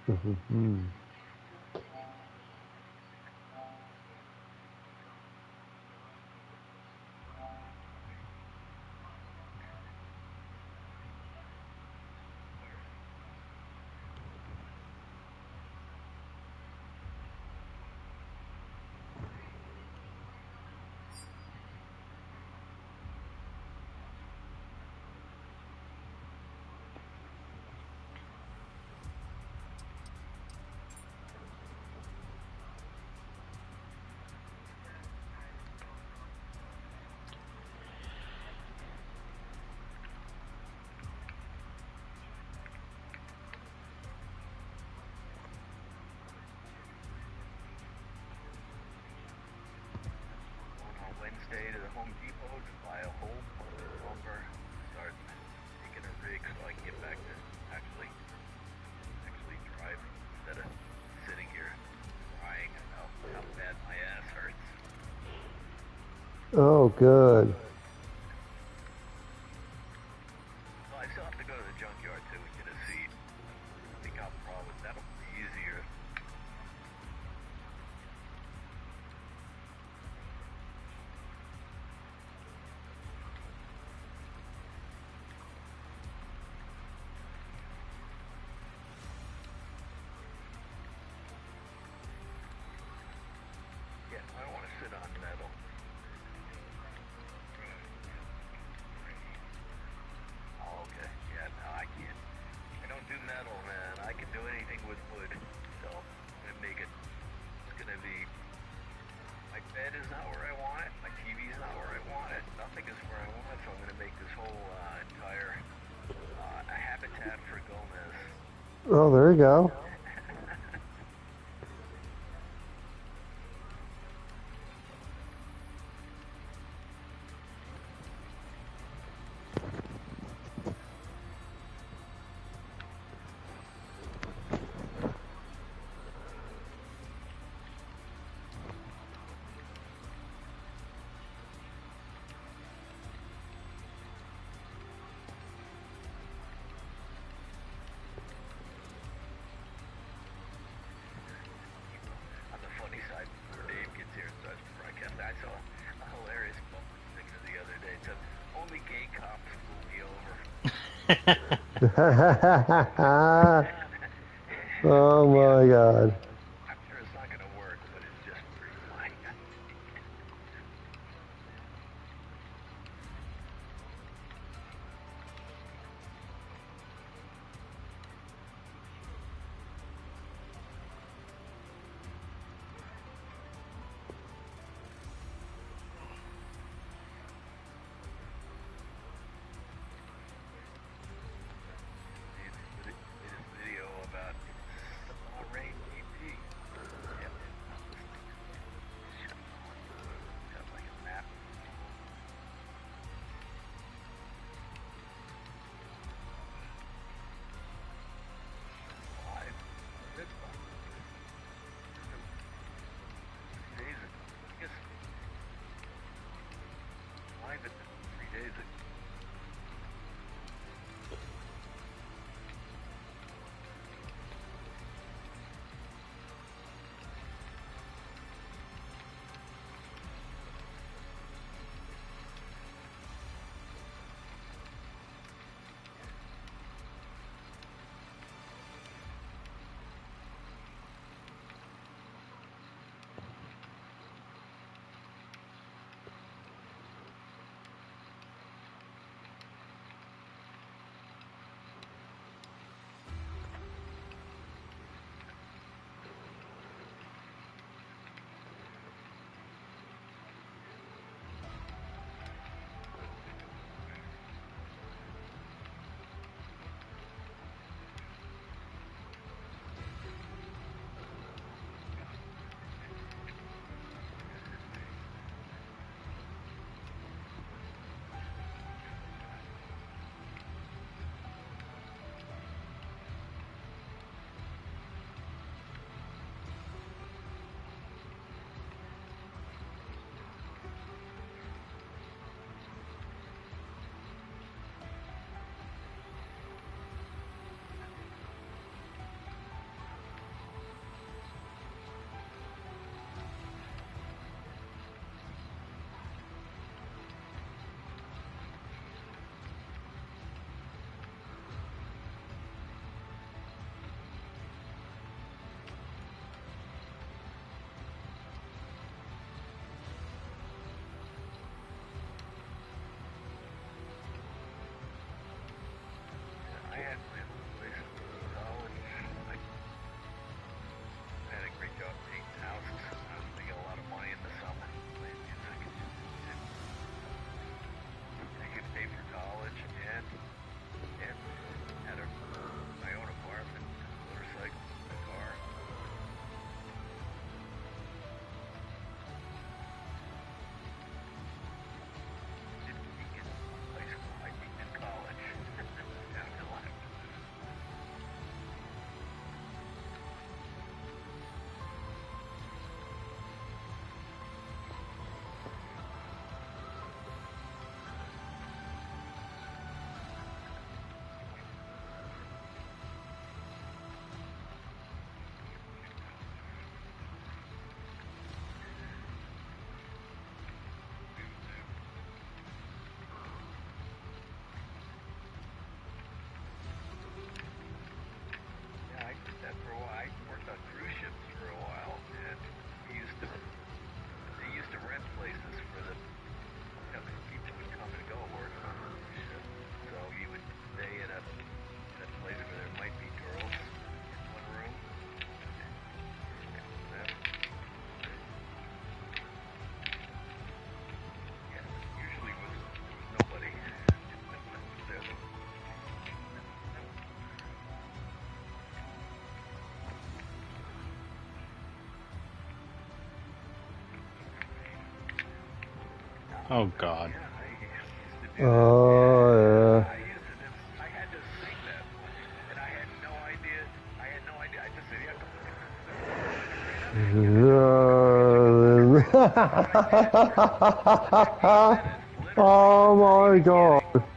Mhm. Going on Wednesday to the Home Depot to buy a whole bunch of lumber. Start making a rig so I can get back to actually driving instead of sitting here crying about how bad my ass hurts. Oh, good. Well, I still have to go to the junkyard too and get a seat. I think I'll probably that'll be easier. Yeah, I don't want to sit on metal. Oh, okay. Yeah, no, I can't. I don't do metal, man. I can do anything with wood. So I'm gonna make it. It's gonna be. My bed is not where I want it. My TV is not where I want it. Nothing is where I want it. So I'm gonna make this whole entire a habitat for Gomez. Oh, there you go. On the funny side, before Dave gets here and starts the broadcast, I saw a hilarious bumper sticker the other day. It said, "Only gay cops pull me over." Oh Yeah, my God. I'm sure it's not gonna work, but it's just pretty funny. Made this video about it's the Bahrain GP. Oh God. Yeah, I used to do that. Oh, I used to just, I had to sing that one, and I had no idea. I had no idea. I just said, yeah, yeah. literally. Oh I'm not my even God. kidding.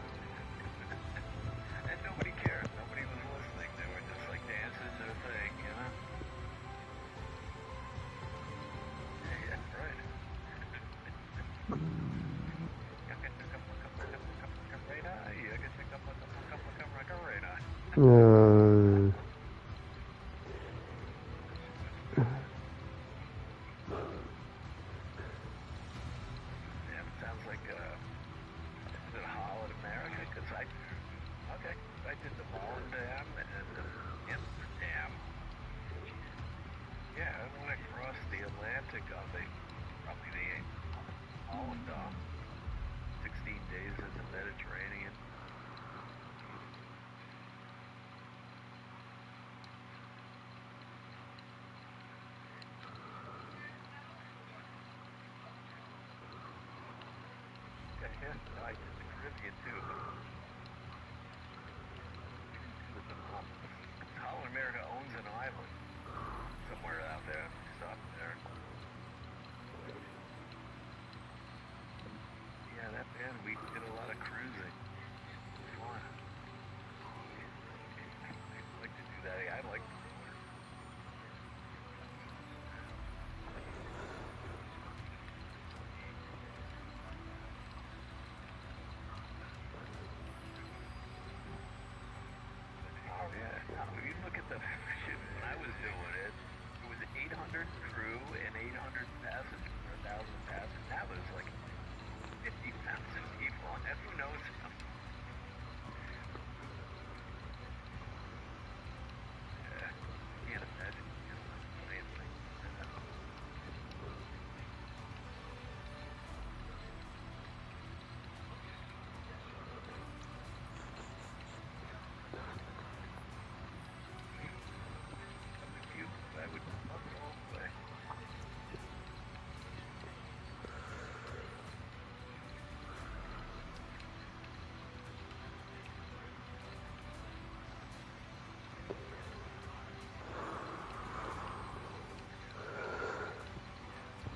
And nobody cared. Nobody was listening. They were just like dancing their thing, you know? Yeah, right. Uh, Yeah, it sounds like is it Holland America? Because I did the Volendam and the Amsterdam. Yeah, I went across the Atlantic on the probably the Volendam. 16 days in the Mediterranean. Yeah, yeah. No, I did the Caribbean too, but we didn't do the Bahamas. Holland America owns an island somewhere out there. We stopped there. Yeah, that man, we did a lot of cruising. It was fun. I like to do that. I like the water. Oh yeah. No, you look at the shit when I was doing it. It was 800 crew and 800 passengers, or 1,000 passengers. Now there's like 50,000 people, and who knows? Yeah, I can't imagine getting on a plane like that. I'm with you. I would love it all the way.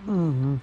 mm-hmm.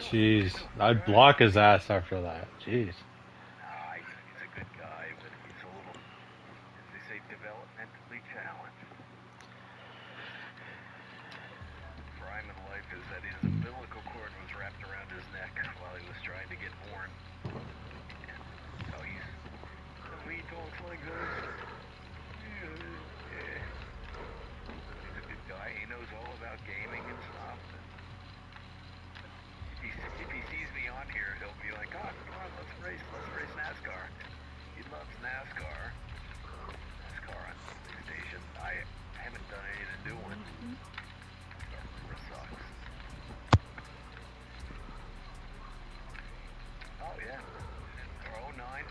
Jeez, I'd block his ass after that. Jeez. Nah, he's a good guy, but he's a little, as they say, developmentally challenged. Crime in life is that his umbilical cord was wrapped around his neck while he was trying to get born. And so he talks like this. Yeah. He's a good guy. He knows all about gaming and stuff. And if he sees me on here, he'll be like, "Oh, come on, let's race NASCAR." He loves NASCAR. NASCAR on PlayStation. I haven't done any of the new ones. NASCAR sucks. Oh yeah, or '09.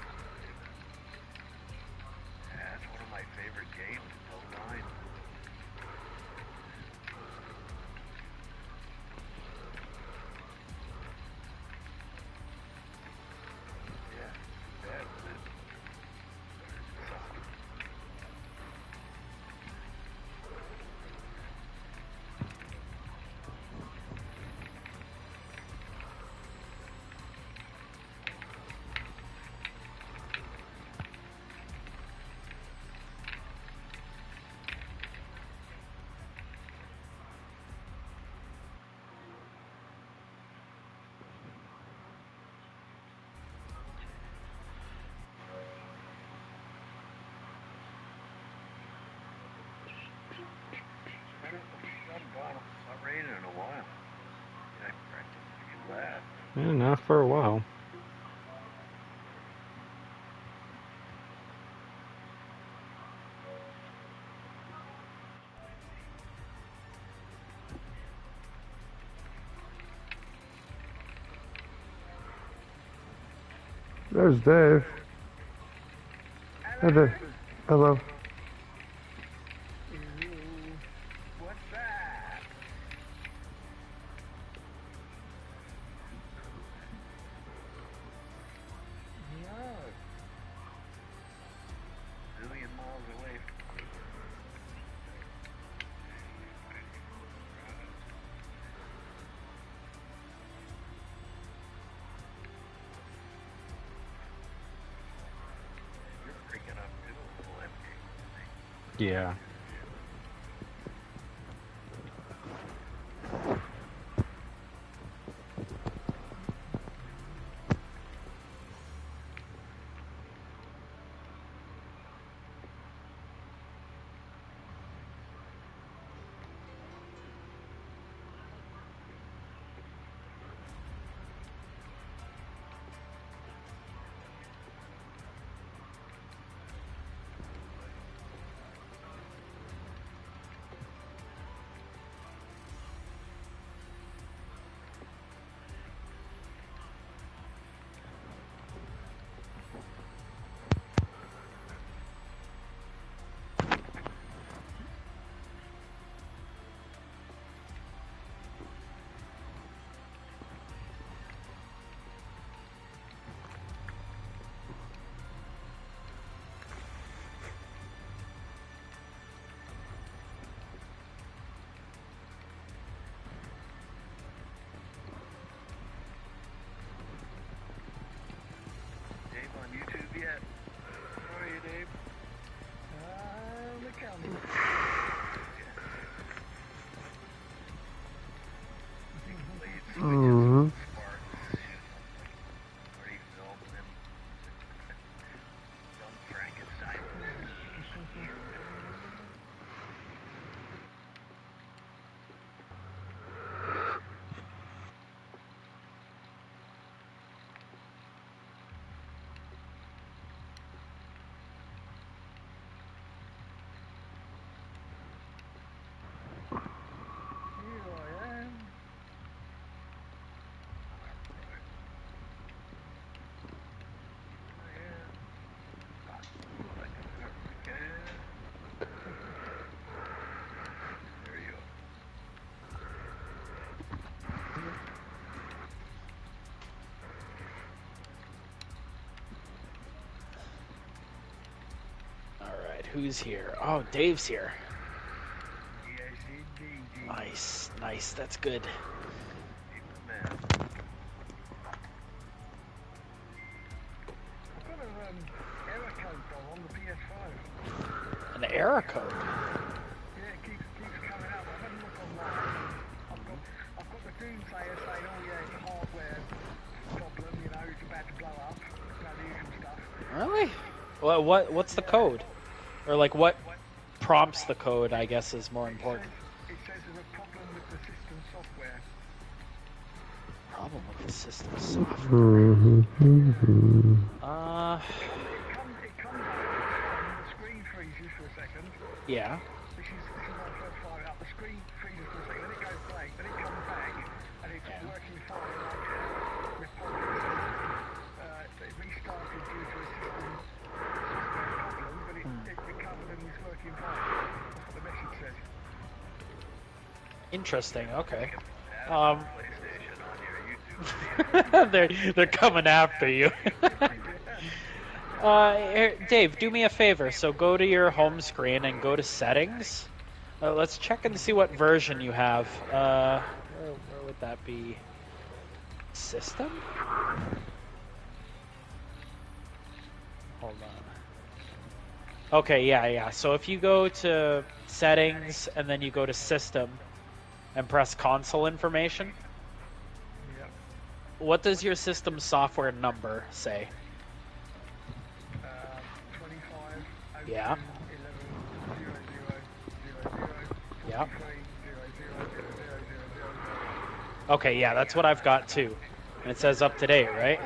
Yeah, that's one of my favorite games. '09. Yeah, bad, but it sucked. I haven't gone Bahrain in a while. Yeah, I practically laugh. Yeah, not for a while. There's Dave. Hey, Dave. Hello. What's that? No. A million miles away. You're freaking up too, little empty. Yeah. Dave on YouTube yet? How are you, Dave? The county. Mm-hmm. Frankenstein. Here I am. There you go. Alright, who's here? Oh, Dave's here. Yes, indeed. Nice, nice, that's good. Keep the man. error code though on the PS5. An error code. Yeah, it keeps coming up. I've had a look online. I've got the doomsayer saying, oh yeah, it's a hardware problem. You know, it's about to blow up. You know, the usual stuff. Really? Well, what's the code? Or like what prompts the code, I guess, is more important. It says there's a problem with the system software. Problem with the system software. It comes up and the screen freezes for a second. Yeah. This is my first fire up. The screen freezes for a second, then it goes blank, then it comes back, and it's working fine. Like it restarted due to a system software problem, but it recovered and is working fine. That's what the message says. Interesting. Okay. PlayStation on your YouTube. they're coming after you. Dave, do me a favor. So go to your home screen and go to settings. Let's check and see what version you have. Where would that be? System? Hold on. Okay, yeah. So if you go to settings and then you go to system and press console information, Yep. what does your system software number say? 25, Yeah. 11, 00, 00, 00, Yeah. 43, 00, 00, 00, 00. Okay, yeah, that's what I've got too. And it says up to date, right?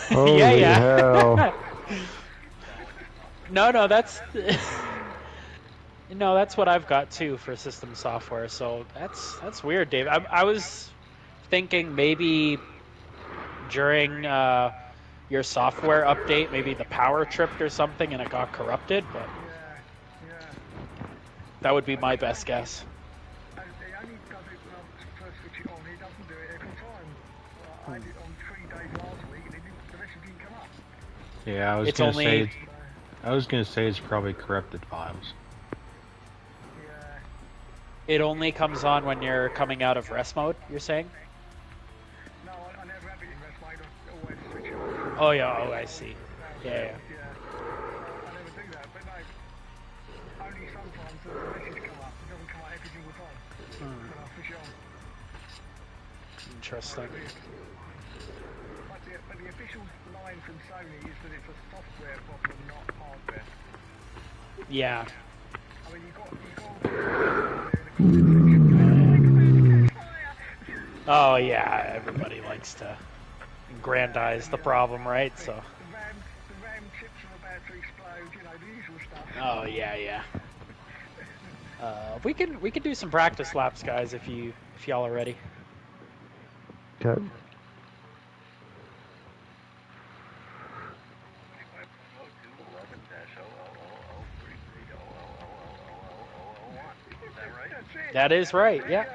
Holy hell. No, that's no, that's what I've got too for system software. So that's weird, Dave. I was thinking maybe during your software update, maybe the power tripped or something and it got corrupted, but Yeah. that would be my best guess. It only does it when I first switch it on. It doesn't do it every time. I had it on 3 days last week and the message didn't come up. Yeah, I was gonna say it's probably corrupted files. Yeah. It only comes on when you're coming out of rest mode, you're saying? No, I never have it in rest mode. I always switch it on. Oh yeah, I see. Yeah. I never do that, but no. Only sometimes does the message come up. It doesn't come up every single time when I switch it on. Interesting. But the official line from Sony is that it's a software problem, not hardware. Yeah. I mean, you got in the comment section. Oh yeah, everybody likes to aggrandize the problem, right? So. The RAM chips are about to explode. You know, the usual stuff. Oh yeah. We can do some practice laps, guys, if y'all are ready. Okay. That is right. Yeah.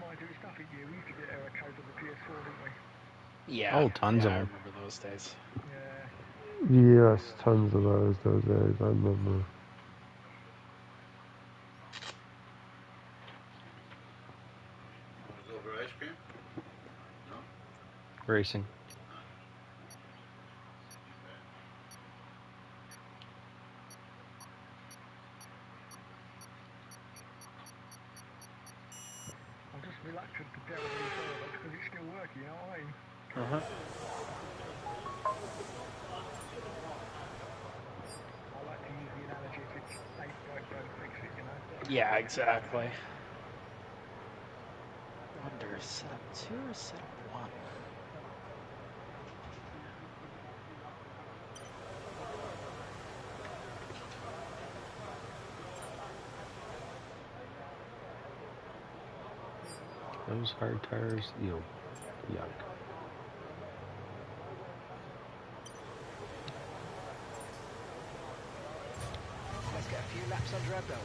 Mind you, it's nothing new. We used to get error codes on the PS4, didn't we? Yeah. Oh, tons of I them. remember those days. Yeah. Yes, tons of those days, I remember. Over ice cream? No? Racing. I'm just reluctant to delve any further because it's still working, you know what I mean? Uh-huh. I like to use the analogy if it's ain't broke, don't fix it, you know? Yeah, exactly. Wonder setup 2 or setup 1? Those hard tires, ew. Yuck. Let's get a few laps under our belt.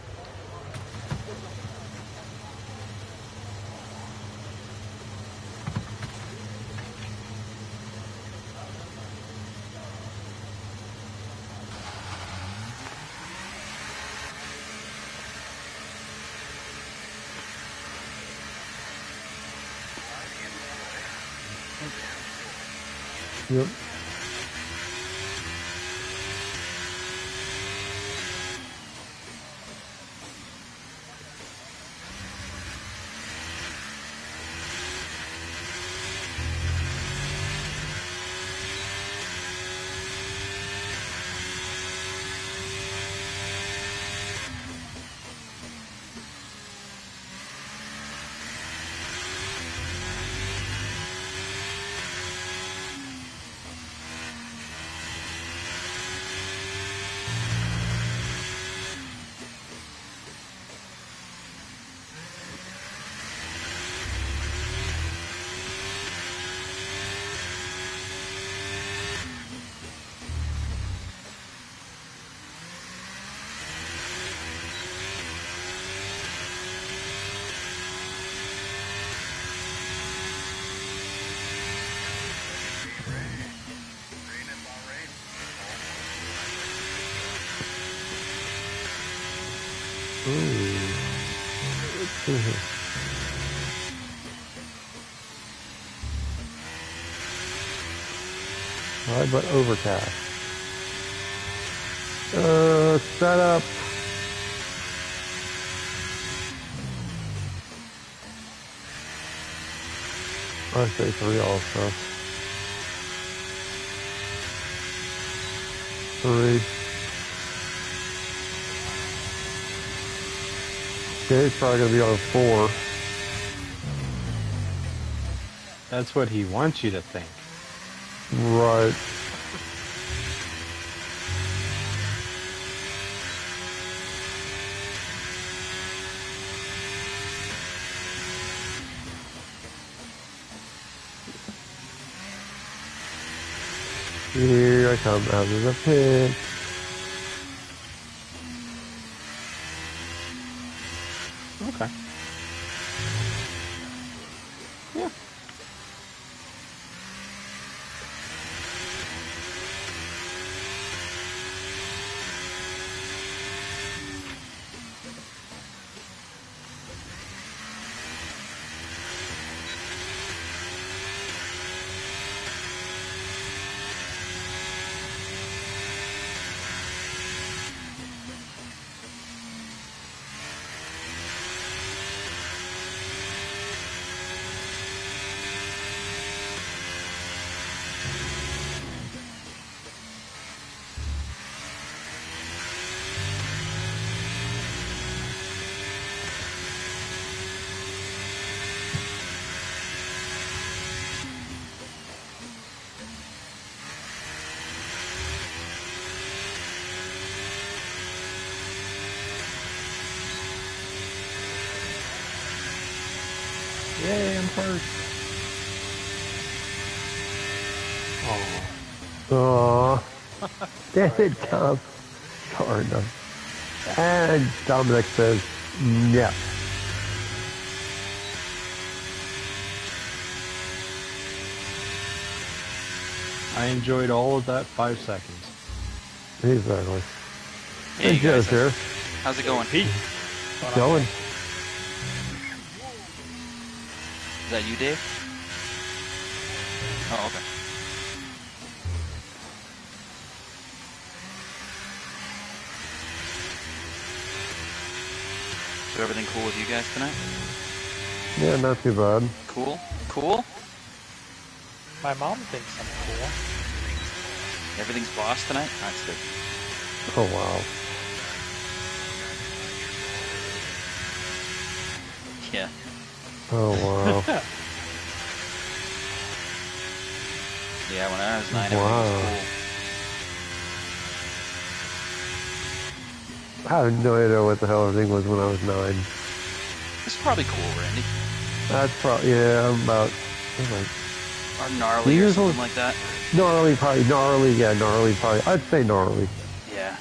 Yep. Rain in Bahrain. Ooh. Alright, but overcast. Set up. I say 3 also. 3. Okay, it's probably gonna be on 4. That's what he wants you to think. Right. Here I come out of the pit. Okay. Yeah. Yay, I'm first. Oh. Aww. Damn it, Tom. Sorry, no. And Dominic says, yeah. I enjoyed all of that 5 seconds. Exactly. Hey, And Joe's guys. here. How's it going? Pete. Going. Is that you, Dave? Oh, okay. So everything cool with you guys tonight? Yeah, not too bad. Cool? Cool? My mom thinks I'm cool. Everything's boss tonight? That's good. Oh, wow. Yeah. Oh, wow. Yeah, when I was 9, Wow. everything was cool. I have no idea what the hell everything was when I was 9. It's probably cool, Randy. That's probably, yeah, I'm about, Or gnarly or something like that. gnarly, probably, gnarly, yeah, gnarly, probably. I'd say gnarly. Yeah.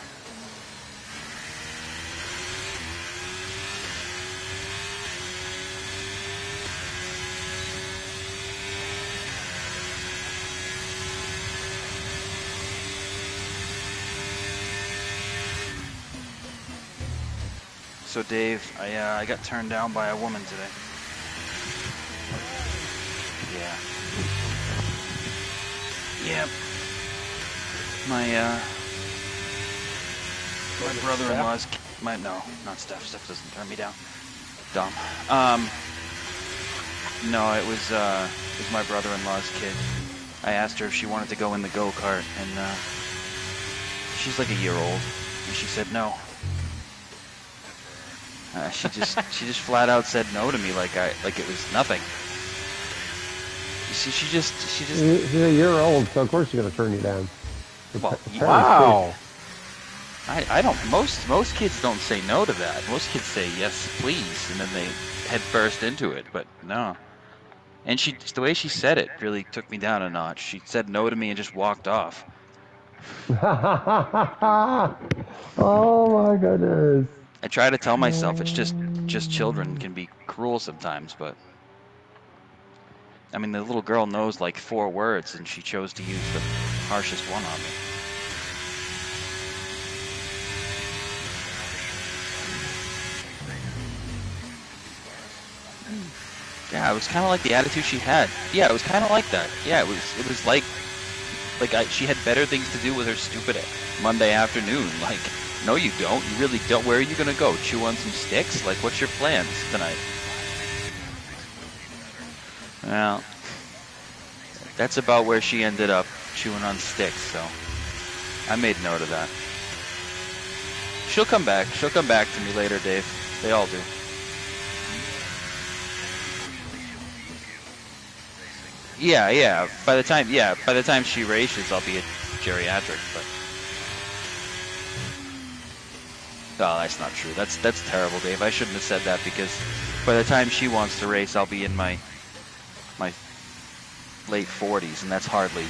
So Dave, I got turned down by a woman today. Yeah. Yep. My brother-in-law's no, not Steph. Steph doesn't turn me down. Dumb. No, it was my brother-in-law's kid. I asked her if she wanted to go in the go-kart, and she's like a year old, and she said no. She just flat out said no to me, like it was nothing. She just. She's a year old, so of course she's gonna turn you down. Well, wow. I don't. Most kids don't say no to that. Most kids say yes, please, and then they head first into it. But no. And the way she said it really took me down a notch. She said no to me and just walked off. Oh my goodness. I try to tell myself it's just children can be cruel sometimes, but I mean the little girl knows like 4 words and she chose to use the harshest one on me. Yeah, it was kind of like the attitude she had. Yeah, it was kind of like that. Yeah, it was like she had better things to do with her stupid Monday afternoon. Like, no, you don't. You really don't. Where are you gonna go? Chew on some sticks? Like, what's your plans tonight? Well, that's about where she ended up, chewing on sticks. So I made note of that. She'll come back. She'll come back to me later, Dave. They all do. Yeah. By the time she races, I'll be a geriatric. But oh, that's not true. That's terrible, Dave. I shouldn't have said that because by the time she wants to race, I'll be in my late 40s, and that's hardly.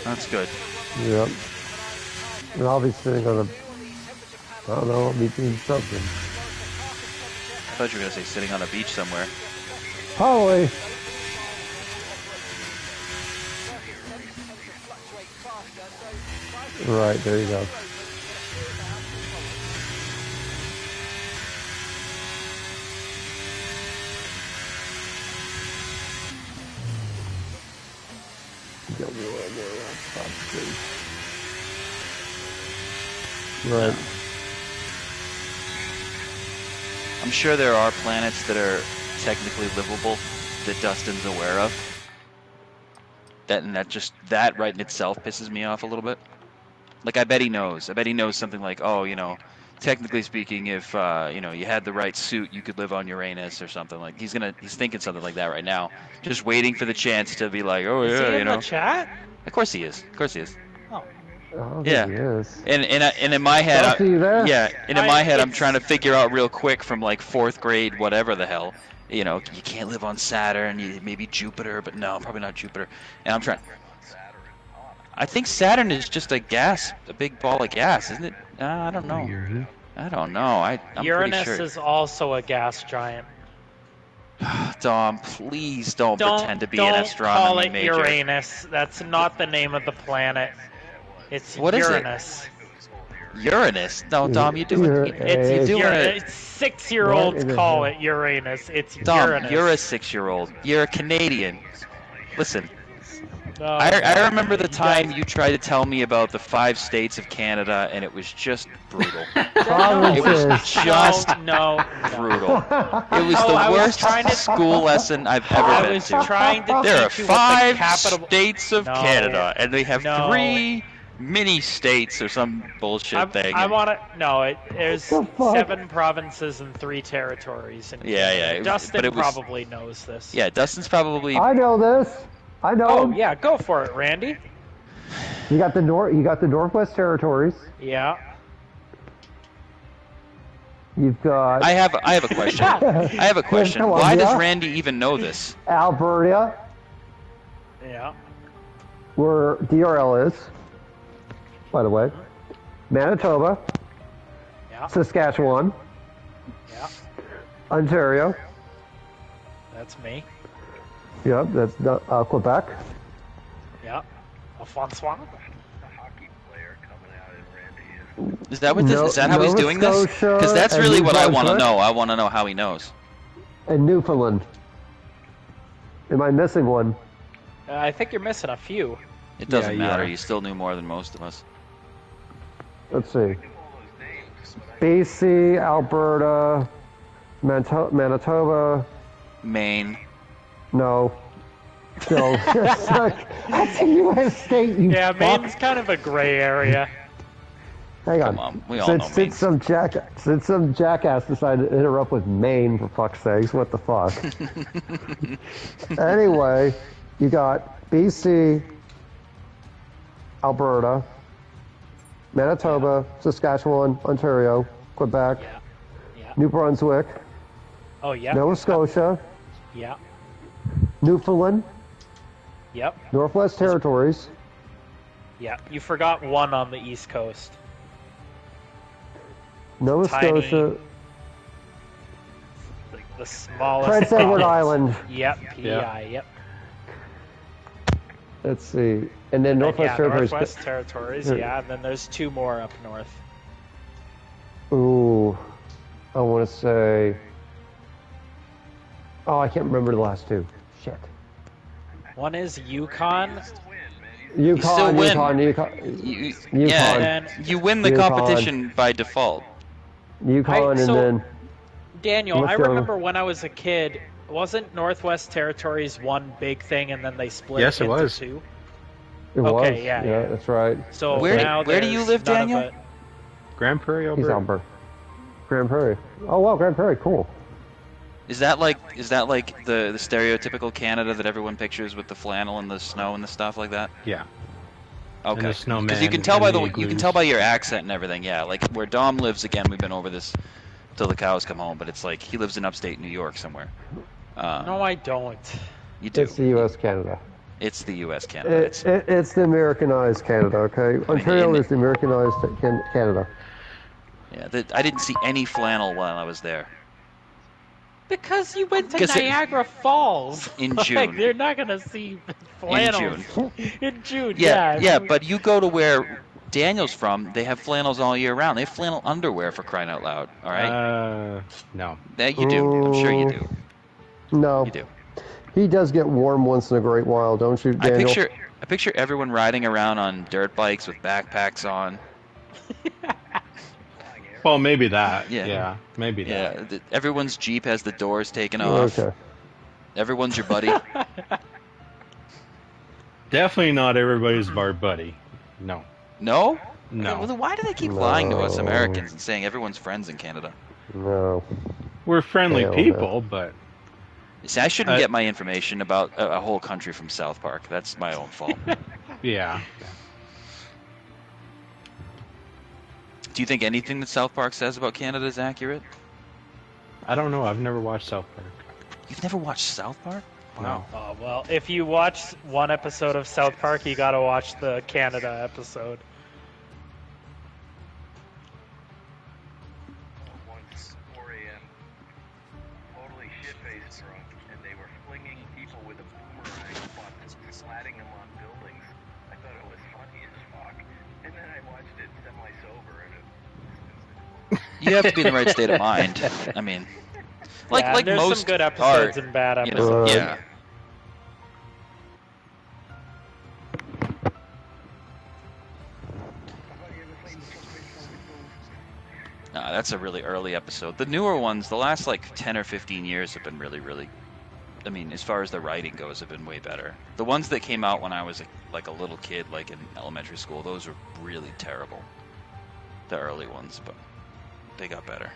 That's good. Yep. And I'll be sitting on I don't know, I'll be doing something. I thought you were going to say sitting on a beach somewhere. Probably. Right, there you go. Right. I'm sure there are planets that are technically livable that Dustin's aware of. That right in itself pisses me off a little bit. Like, I bet he knows. I bet he knows something like, oh, technically speaking, if you had the right suit, you could live on Uranus or something. Like, he's thinking something like that right now, just waiting for the chance to be like, oh is yeah, he in the chat? Of course he is. Of course he is. Oh, yeah. Yes. And in my head, in my head, I'm trying to figure out real quick from like 4th grade, whatever the hell. You can't live on Saturn. Maybe Jupiter, but no, probably not Jupiter. And I'm trying. I think Saturn is just a big ball of gas, isn't it? I don't know. I don't know. I'm Uranus pretty sure. is also a gas giant. Dom, please don't pretend to be an astronomy major. Don't call it Uranus. That's not the name of the planet. It's what Uranus. Is it? Uranus? No, Dom, you're doing it. It's 6-year-olds call it Uranus. It's Dom, Uranus. You're a 6-year-old. You're a Canadian. Listen. I remember the time you tried to tell me about the 5 states of Canada, and it was just brutal. It was just brutal. It was the worst school lesson I've ever been to. Trying to there are teach 5 states of Canada, and they have 3 mini states or some bullshit thing. I want to. No, there's The fuck? 7 provinces and 3 territories in Canada. Yeah. Dustin probably knows this. Yeah, Dustin's probably. I know this. I know. Oh him. yeah, go for it, Randy. You got the Northwest Territories. Yeah. You've got I have a question. I have a question. Columbia. Why does Randy even know this? Alberta, Yeah. where DRL is, by the way. Manitoba, Yeah. Saskatchewan, Yeah. Ontario. That's me. Yep, that's Quebec. Yeah. Francois. The hockey player coming out in Randy is. Is that what this? Is that how he's Nova doing this? Scotia Because that's and really New what I want to Brunswick. know. I want to know how he knows. And Newfoundland. Am I missing one? I think you're missing a few. It doesn't you matter. are. You still knew more than most of us. Let's see. All those names, but I BC, Alberta, Manitoba. Maine. No. Still. That's a U.S. state, you Yeah, fuck. Maine's kind of a gray area. Hang on. Come on, we all know Maine. Since some jackass decided to interrupt with Maine, for fuck's sakes, what the fuck? Anyway, you got BC, Alberta, Manitoba, Saskatchewan, Ontario, Quebec, Yeah. New Brunswick, Oh yeah. Nova Scotia, Yeah. Newfoundland, Yep. Northwest Territories, Yeah. You forgot one on the East Coast. Nova Tiny. Scotia, The smallest. Prince Edward province. Island. Yep. PEI. Yep. Let's see, and then Northwest Yeah, Territories. Northwest Territories. Yeah, and then there's 2 more up north. Ooh, I want to say. Oh, I can't remember the last 2. Shit. One is Yukon. still Yukon, win. Yukon, Yeah, And you win the Yukon. competition by default. Yukon, and so- then Daniel, Let's I go. remember when I was a kid, wasn't Northwest Territories one big thing and then they split Yes, it into was. 2? it Okay, was. yeah. That's right. So Where- now where do you there's live, none of Daniel? it. Grand Prairie, He's Alberta. Alberta. Grand Prairie. Oh wow, Grand Prairie, cool. Is that like the stereotypical Canada that everyone pictures with the flannel and the snow and the stuff like that? Yeah. Okay. the snowman Because you can tell by and the the you can igloos. tell by your accent and everything. Yeah, like where Dom lives again. We've been over this till the cows come home, but it's like he lives in upstate New York somewhere. No, I don't. You do. It's the U.S. Canada. It's the U.S. Canada. It's the Americanized Canada. Okay, Ontario in- is the Americanized Canada. Yeah, I didn't see any flannel while I was there. Because you went to 'Cause it- Niagara Falls. In Like, June. they're not going to see flannels. In June, Yeah, but you go to where Daniel's from, they have flannels all year round. They have flannel underwear for crying out loud. All right, No. yeah, you do. I'm sure you do. No, You do. he does get warm once in a great while, don't you, Daniel? I picture everyone riding around on dirt bikes with backpacks on. Well, maybe that. Yeah. Yeah. Maybe that. Yeah, everyone's Jeep has the doors taken off. Okay. Everyone's your buddy. Definitely not everybody's our buddy. No. No? No. Okay, well, then why do they keep lying to us No. Americans and saying everyone's friends in Canada? No. We're friendly Hell no. people, but See, I shouldn't Uh, get my information about a whole country from South Park. That's my own fault. yeah. Do you think anything that South Park says about Canada is accurate? I don't know. I've never watched South Park. You've never watched South Park? No. Oh, well, if you watch one episode of South Park, you got to watch the Canada episode. Once 4 a.m. totally shit-faced drunk, and they were flinging people with a boomerang button, slatting them on buildings. I thought it was funny as fuck, and then I watched it semi-sober, and You have to be in the right state of mind. I mean, like Yeah, like there's most some good episodes art, and bad you episodes. know, Right. yeah. That's a really early episode. The newer ones, the last like 10 or 15 years have been really, really I mean, as far as the writing goes, have been way better. The ones that came out when I was like a little kid, like in elementary school, those were really terrible. The early ones, but they got better.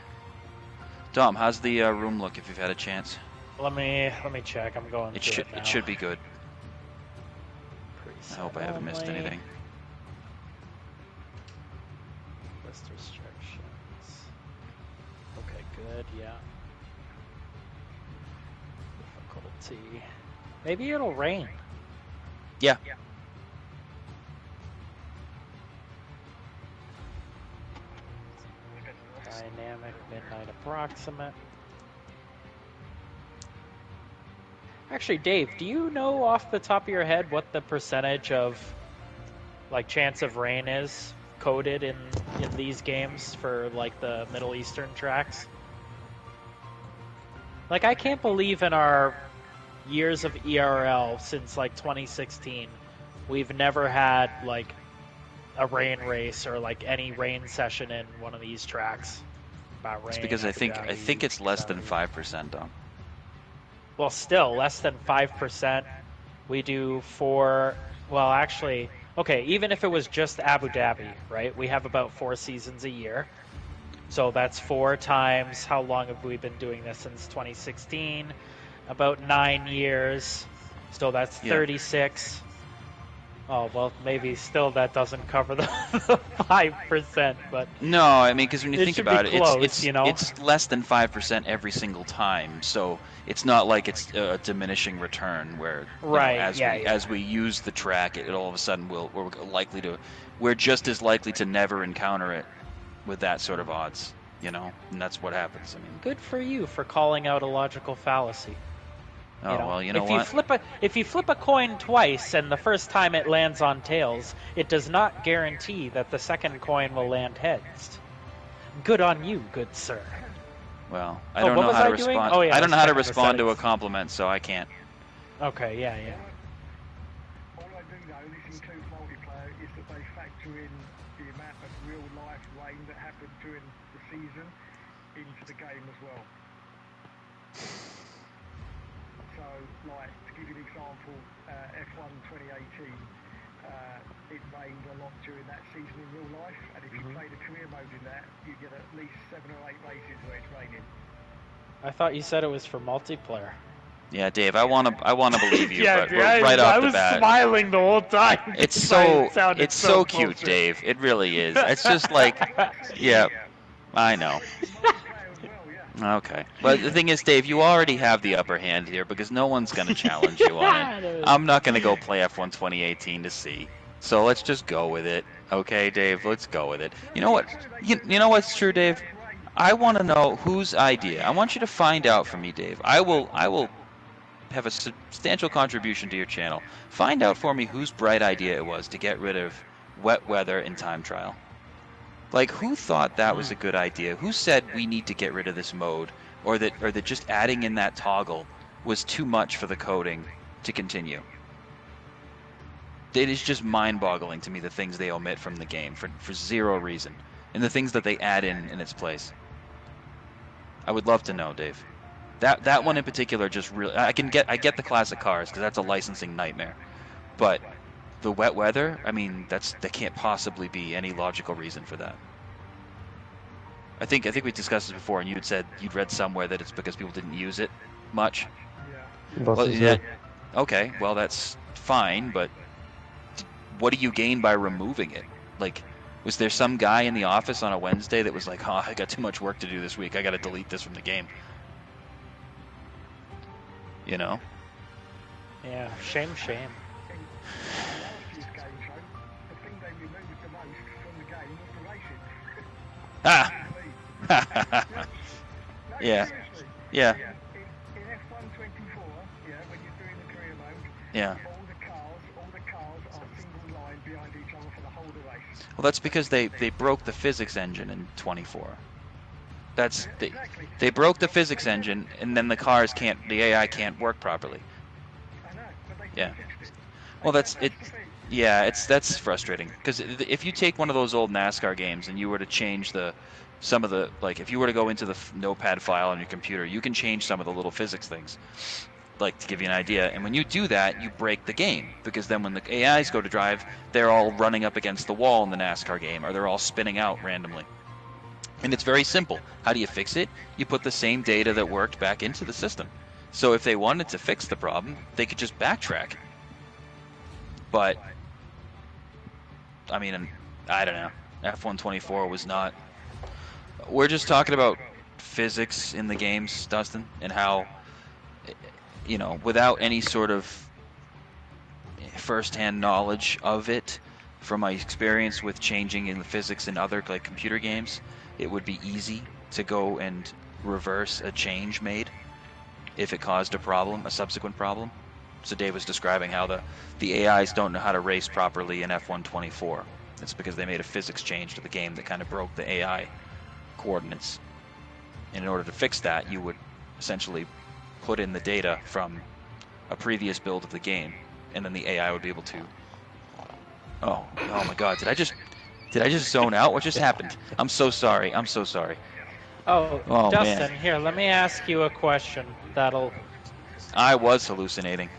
Dom, how's the room look if you've had a chance? Let me check. I'm going. It now. should be good. Preset I hope I haven't missed only. anything. List restrictions. Okay, good. Yeah. Difficulty. Maybe it'll rain. Yeah. Dynamic midnight approximate. Actually, Dave, do you know off the top of your head what the percentage of like chance of rain is coded in these games for like the Middle Eastern tracks? Like, I can't believe in our years of ERL since like 2016, we've never had like a rain race or like any rain session in one of these tracks. Bahrain, It's because I think it's less than 5%, Dom. Well, still less than 5%. We do well, actually, okay, even if it was just Abu Dhabi, right? We have about 4 seasons a year. So that's 4 times, how long have we been doing this? Since 2016, about 9 years. So that's 36. Oh, well, maybe still that doesn't cover the 5%, but... No, I mean, because when you think about it, close, it's less than 5% every single time, so it's not like it's a diminishing return where, as we use the track, it all of a sudden we're just as likely to never encounter it with that sort of odds, and that's what happens. I mean, good for you for calling out a logical fallacy. Oh, well, you know if you flip a coin twice and the first time it lands on tails, it does not guarantee that the second coin will land heads. Good on you, good sir. Well, I don't know how to respond. I don't know how to respond to a compliment, so I can't. Okay, yeah. All I do know, this includes multiplayer, is that they factor in the amount of real life rain that happened during the season into the game as well. So, like, to give you an example, F1 2018, it rained a lot during that season in real life, and if you play the career mode in that, you get at least 7 or 8 races where it's raining. I thought you said it was for multiplayer. Yeah, Dave, I want to believe you, yeah, but right off the bat, I was smiling the whole time. It's so cute, Dave. It really is. It's just like, yeah, I know. Okay. But the thing is, Dave, you already have the upper hand here because no one's going to challenge you on it. I'm not going to go play F1 2018 to see. So let's just go with it. Okay, Dave, let's go with it. You know what? You know what's true, Dave? I want to know whose idea. I want you to find out for me, Dave. I will have a substantial contribution to your channel. Find out for me whose bright idea it was to get rid of wet weather in time trial. Like, who thought that was a good idea? Who said we need to get rid of this mode, or that just adding in that toggle was too much for the coding to continue? It is just mind-boggling to me the things they omit from the game for zero reason, and the things that they add in its place. I would love to know, Dave. That one in particular just really I get the classic cars because that's a licensing nightmare, but the wet weather, I mean, there can't possibly be any logical reason for that. I think we discussed this before, and you had said you'd read somewhere that it's because people didn't use it much. Yeah. Well, yeah. Okay, well that's fine, but what do you gain by removing it? Like, was there some guy in the office on a Wednesday that was like, "Oh, I got too much work to do this week. I got to delete this from the game." You know? Yeah. Shame. Ah. Yeah. Yeah. In F1 24, when you're doing the career mode, yeah. all the cars are single line behind each other for the whole of the race. Well, that's because they broke the physics engine in 24. They broke the physics engine, and then the AI can't work properly. I know, but they Yeah. fixed it. Well, that's frustrating because if you take one of those old NASCAR games and you were to change some of the if you were to go into the notepad file on your computer, you can change some of the little physics things. like to give you an idea. And when you do that, you break the game, because then when the AIs go to drive, they're all running up against the wall in the NASCAR game, or they're all spinning out randomly. And it's very simple. How do you fix it? You put the same data that worked back into the system. So if they wanted to fix the problem, they could just backtrack. But, I mean, I don't know. F124 was not... We're just talking about physics in the games, Dustin, and how, you know, without any sort of first-hand knowledge of it, from my experience with changing in the physics in other, like, computer games, it would be easy to go and reverse a change made if it caused a problem, a subsequent problem. So Dave was describing how the AIs don't know how to race properly in F124. It's because they made a physics change to the game that kind of broke the AI coordinates. And in order to fix that, you would essentially put in the data from a previous build of the game, and then the AI would be able to... Oh my God! Did I just zone out? What just happened? I'm so sorry. I'm so sorry. Oh, Dustin, man. Here, let me ask you a question that'll... I was hallucinating.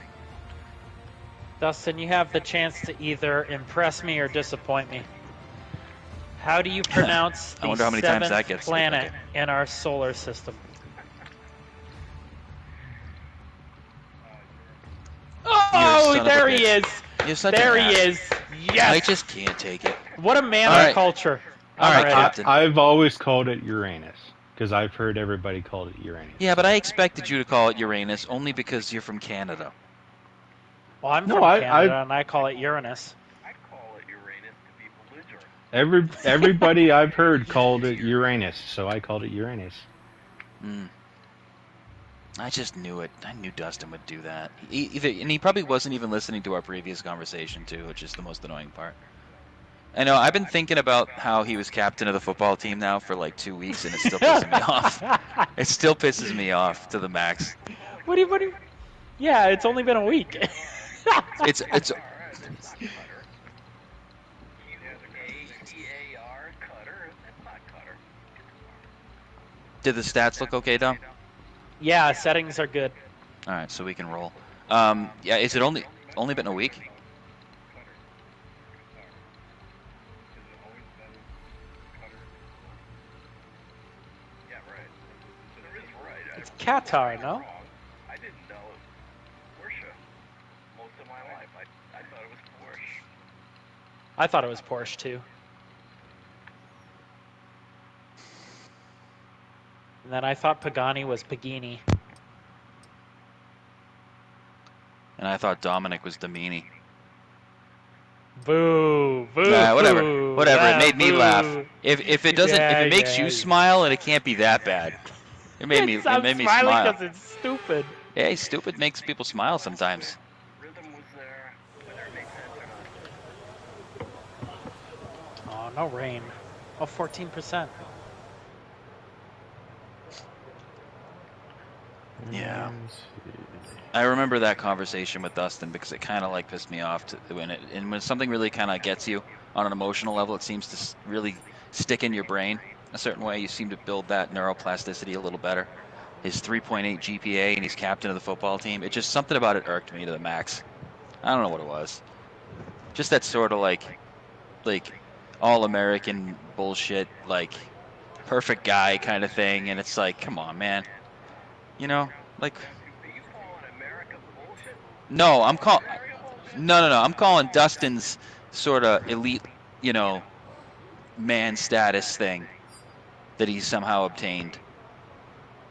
Dustin, you have the chance to either impress me or disappoint me. How do you pronounce I the wonder how many times that seventh gets planet in our solar system? Oh, there he is! There he is! Yes! I just can't take it. What a man of culture. All right, Captain. I've always called it Uranus, because I've heard everybody called it Uranus. Yeah, but I expected you to call it Uranus only because you're from Canada. Well, I'm from Canada, and I call it Uranus. I call it Uranus to be belligerent. Everybody I've heard called it Uranus, so I called it Uranus. I just knew it. I knew Dustin would do that. And he probably wasn't even listening to our previous conversation, too, which is the most annoying part. I know, I've been thinking about how he was captain of the football team now for like 2 weeks, and it still pisses me off. It still pisses me off to the max. What do you... Yeah, it's only been a week. It's Cutter. That's not Cutter. Did the stats look okay, Dom? Yeah, settings are good. All right, so we can roll. Yeah, is it only been a week? Yeah, right. So there is right. It's Qatar, no? I didn't know it was Porsche most of my life. I thought it was Porsche. I thought it was Porsche, too. And then I thought Pagani was Pagini. And I thought Dominic was Domini. Boo, boo, whatever, boo, whatever. yeah, It made me boo. laugh. If it doesn't, if it makes you smile, and it can't be that bad. It made me smile. because it's stupid. Hey, stupid makes people smile sometimes. Rhythm was there. Whether it makes sense or not. Oh, no rain. Oh, 14%. Yeah. I remember that conversation with Dustin because it kind of like pissed me off when something really kind of gets you on an emotional level, it seems to really stick in your brain a certain way. You seem to build that neuroplasticity a little better. His 3.8 GPA and he's captain of the football team. It just, something about it irked me to the max. I don't know what it was. Just that sort of like all-American bullshit, like perfect guy kind of thing. And it's like, come on, man. You know, like... No, I'm calling. No. I'm calling Dustin's sort of elite, you know, man status thing that he's somehow obtained.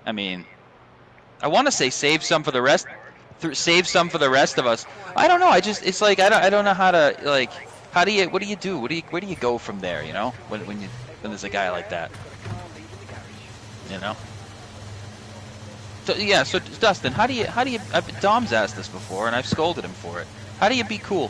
I mean, I want to say save some for the rest. Save some for the rest of us. I don't know. It's like I don't know how to like. What do you do? Where do you go from there? You know, when there's a guy like that. You know. So yeah, so Dustin, how do you? Dom's asked this before, and I've scolded him for it. How do you be cool?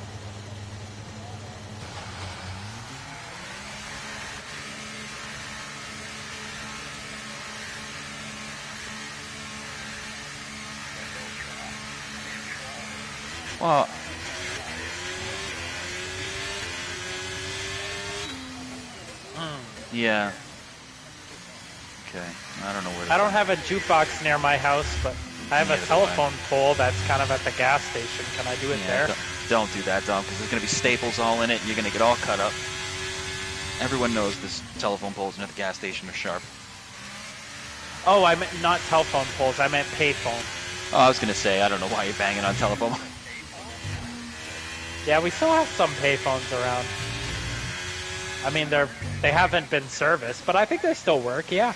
Well, yeah. Okay, I don't know where. I don't have a jukebox near my house, but I have a Neither do telephone pole that's kind of at the gas station. Can I do it there? Don't do that, Dom, because there's going to be staples all in it, and you're going to get all cut up. Everyone knows this telephone poles near the gas station are sharp. Oh, I meant not telephone poles. I meant payphone. Oh, I was going to say, I don't know why you're banging on telephone. Yeah, we still have some payphones around. I mean, they haven't been serviced, but I think they still work, yeah.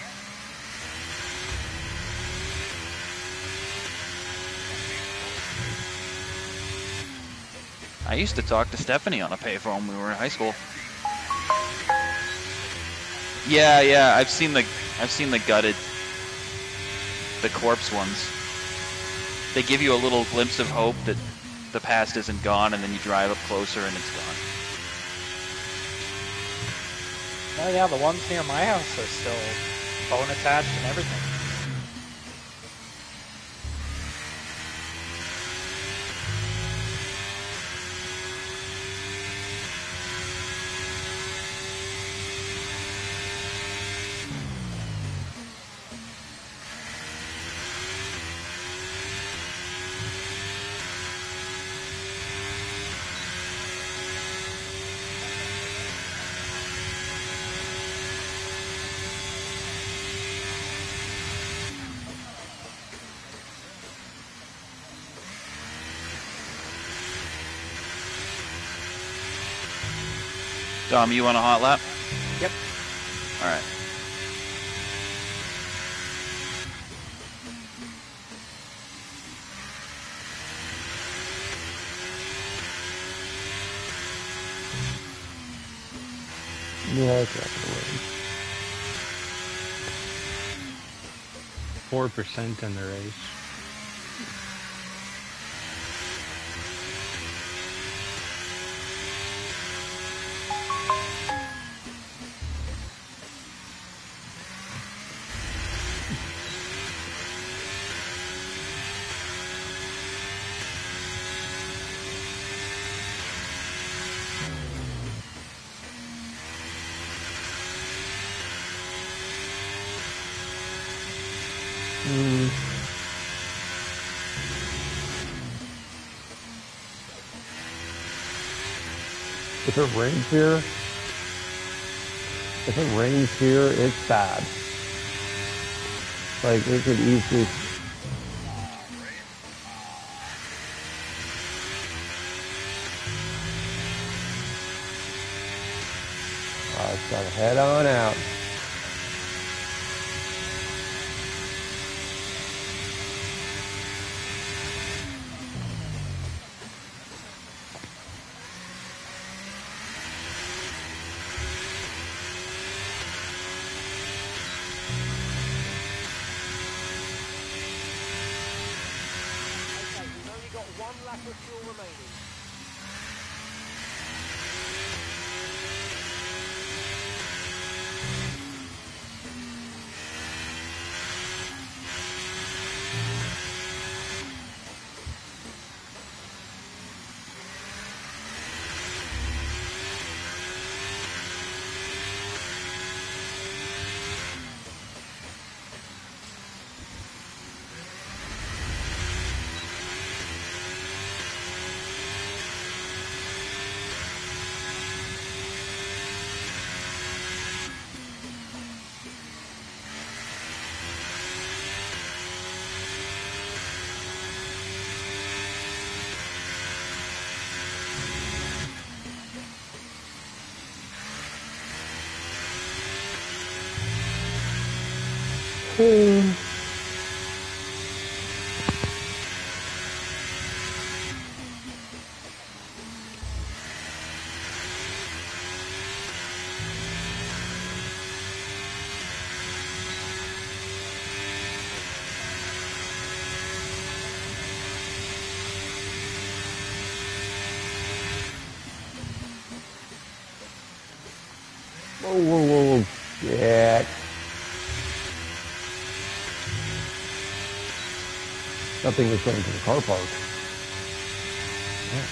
I used to talk to Stephanie on a payphone when we were in high school. Yeah, I've seen the gutted, the corpse ones. They give you a little glimpse of hope that the past isn't gone, and then you drive up closer and it's gone. Oh yeah, the ones near my house are still bone attached and everything. Dom, you want a hot lap? Yep. All right. Yeah, it's not gonna win. 4% in the race. If it rains here, it's bad. Like, it could easily... It's gotta head on out. Okay, we've only got one lap of fuel remaining. Whoa. Shit. Nothing was going to the car park. Yeah.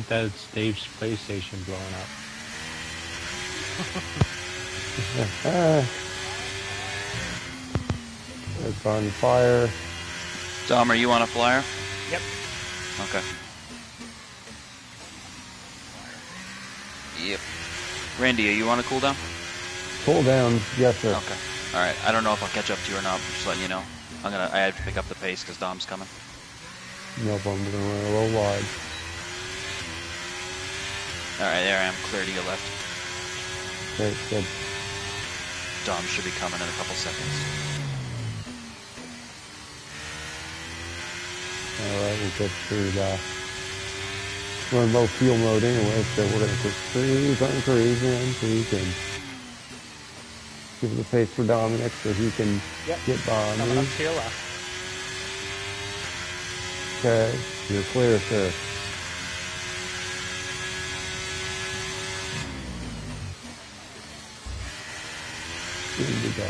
think that's Dave's PlayStation blowing up. It's on fire. Dom, are you on a flyer? Yep. Okay. Yep. Randy, are you on a cooldown? Cooldown, yes sir. Okay. All right. I don't know if I'll catch up to you or not. Just letting you know. I have to pick up the pace because Dom's coming. No problem. We're gonna run a little wide. All right, there I am. Clear to your left. Okay, good. Dom should be coming in a couple seconds. Alright, we'll get through that. We're in low fuel mode anyway, so we're gonna just cruise on cruising. Give it the pace for Dominic so he can get by Coming me. up to your left. Okay, you're clear, sir. Here we go.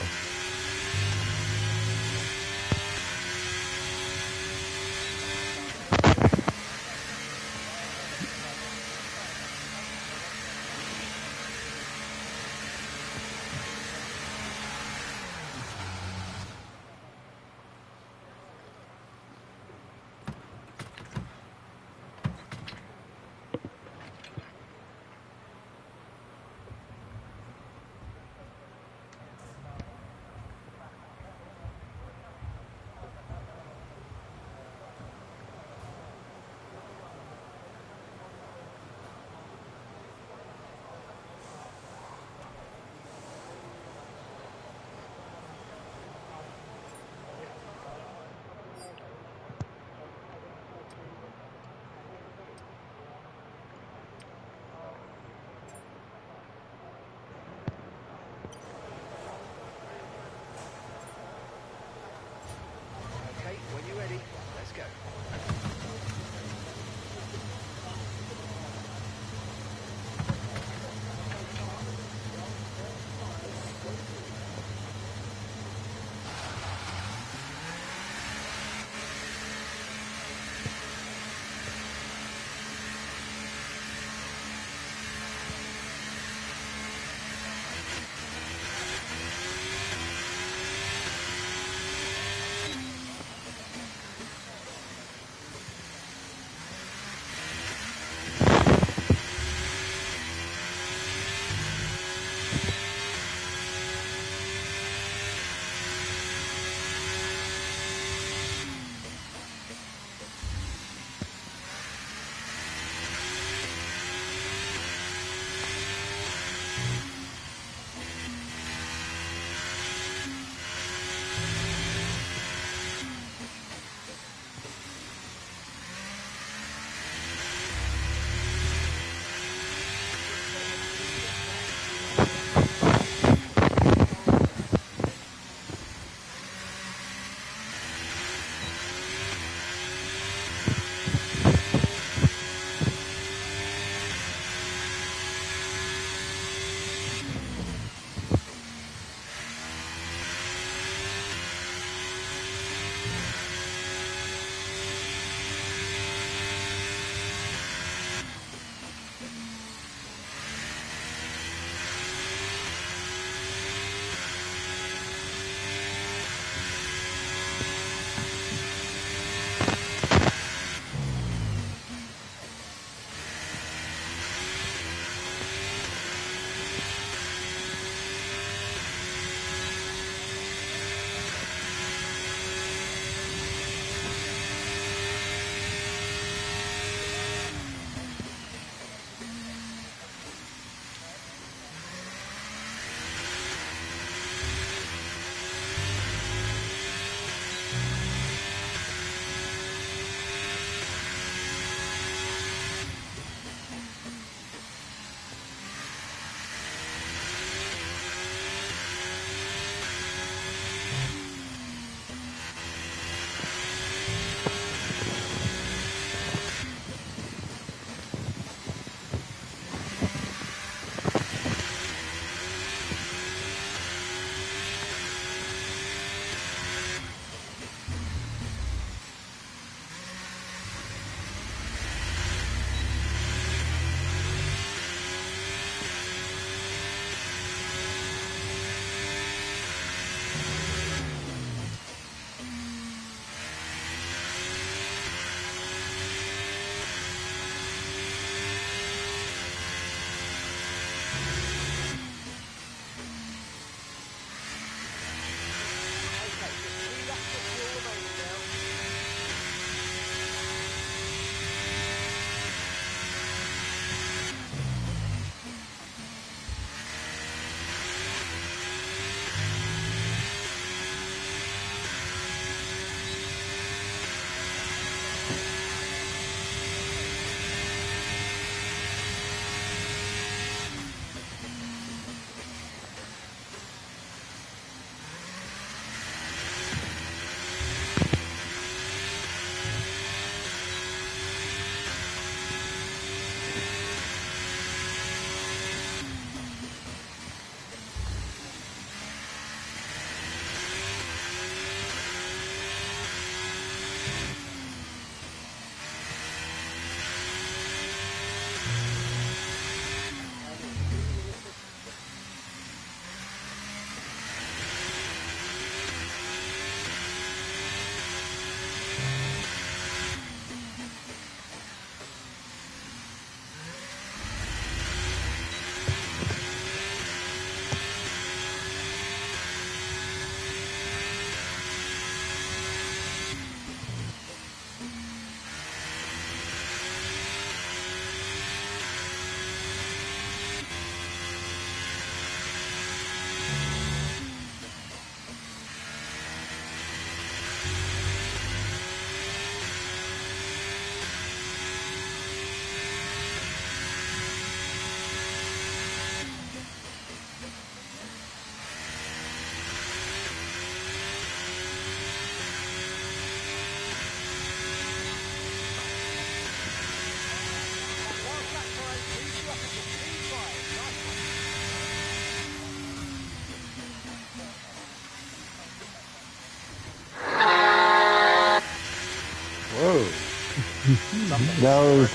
No,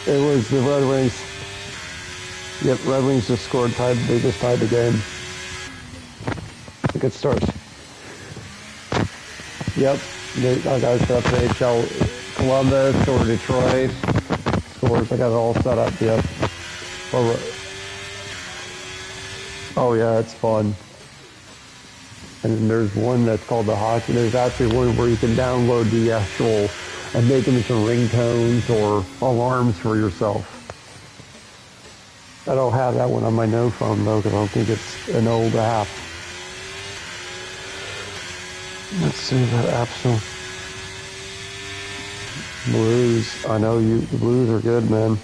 it was the Red Wings. Yep, Red Wings just scored. They just tied the game. Good start. Yep, I got it set up for HL Columbus or Detroit. Scores. I got it all set up. Yep. Oh yeah, it's fun. And there's one that's called the hockey. There's actually one where you can download the actual and make them into ringtones or alarms for yourself. I don't have that one on my no phone though, because I don't think it's an old app. Let's see that app. So Blues. I know the Blues are good, man.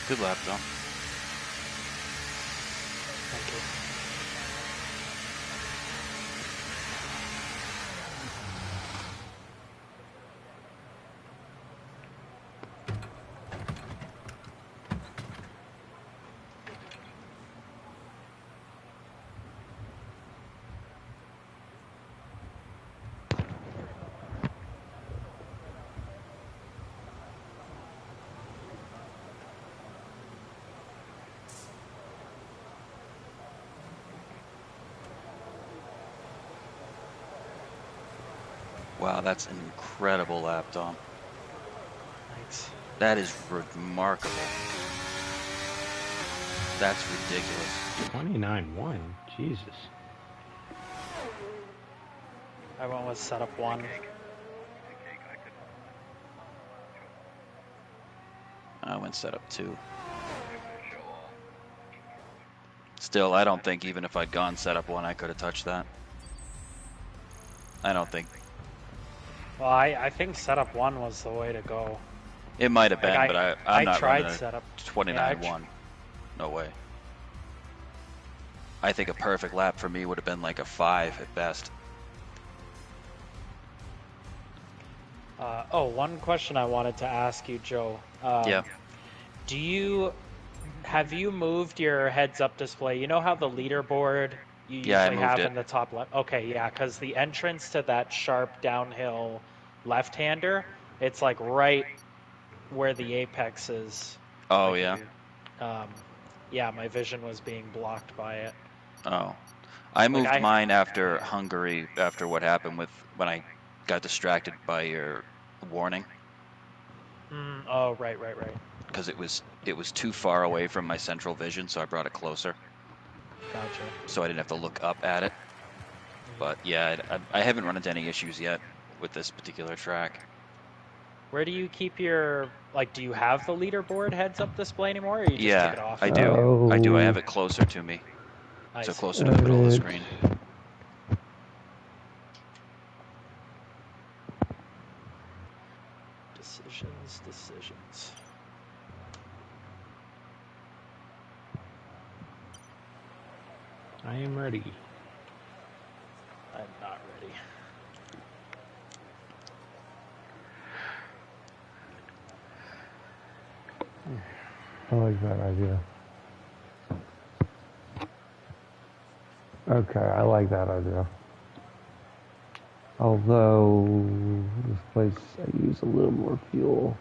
Good lap, Tom. Thank you. Wow, that's an incredible lap, Tom. Thanks. That is remarkable. That's ridiculous. 29-1. Jesus. I went with setup 1. I went setup 2. Still, I don't think even if I'd gone setup 1, I could have touched that. I don't think. Well, I think setup 1 was the way to go. It might have been, but I'm not tried running setup 29-1. No way. I think a perfect lap for me would have been like a 5 at best. One question I wanted to ask you, Joe. Yeah. Have you moved your heads-up display? You know how the leaderboard you Yeah, usually have it. in the top left? Okay, yeah, because the entrance to that sharp downhill left-hander, it's like right where the apex is. Oh, like yeah. Yeah, my vision was being blocked by it. Oh. I moved mine after Hungary, after what happened when I got distracted by your warning. Oh, right. Because it was too far away from my central vision, so I brought it closer. Gotcha. So I didn't have to look up at it. But yeah, I haven't run into any issues yet with this particular track. Where do you keep your, do you have the leaderboard heads-up display anymore, or you just take it off? I do. Oh. I do. I have it closer to me. So closer to the middle of the screen. Decisions. I am ready. I'm not ready. I like that idea. Okay, I like that idea. Although this place, I use a little more fuel.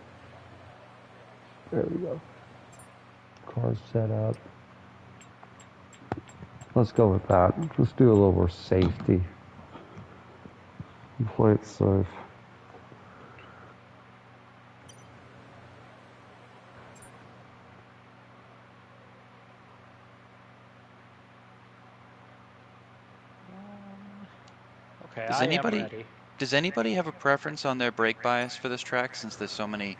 There we go. Car's set up. Let's go with that. Let's do a little more safety. Play it safe. Okay, Does anybody have a preference on their brake bias for this track, since there's so many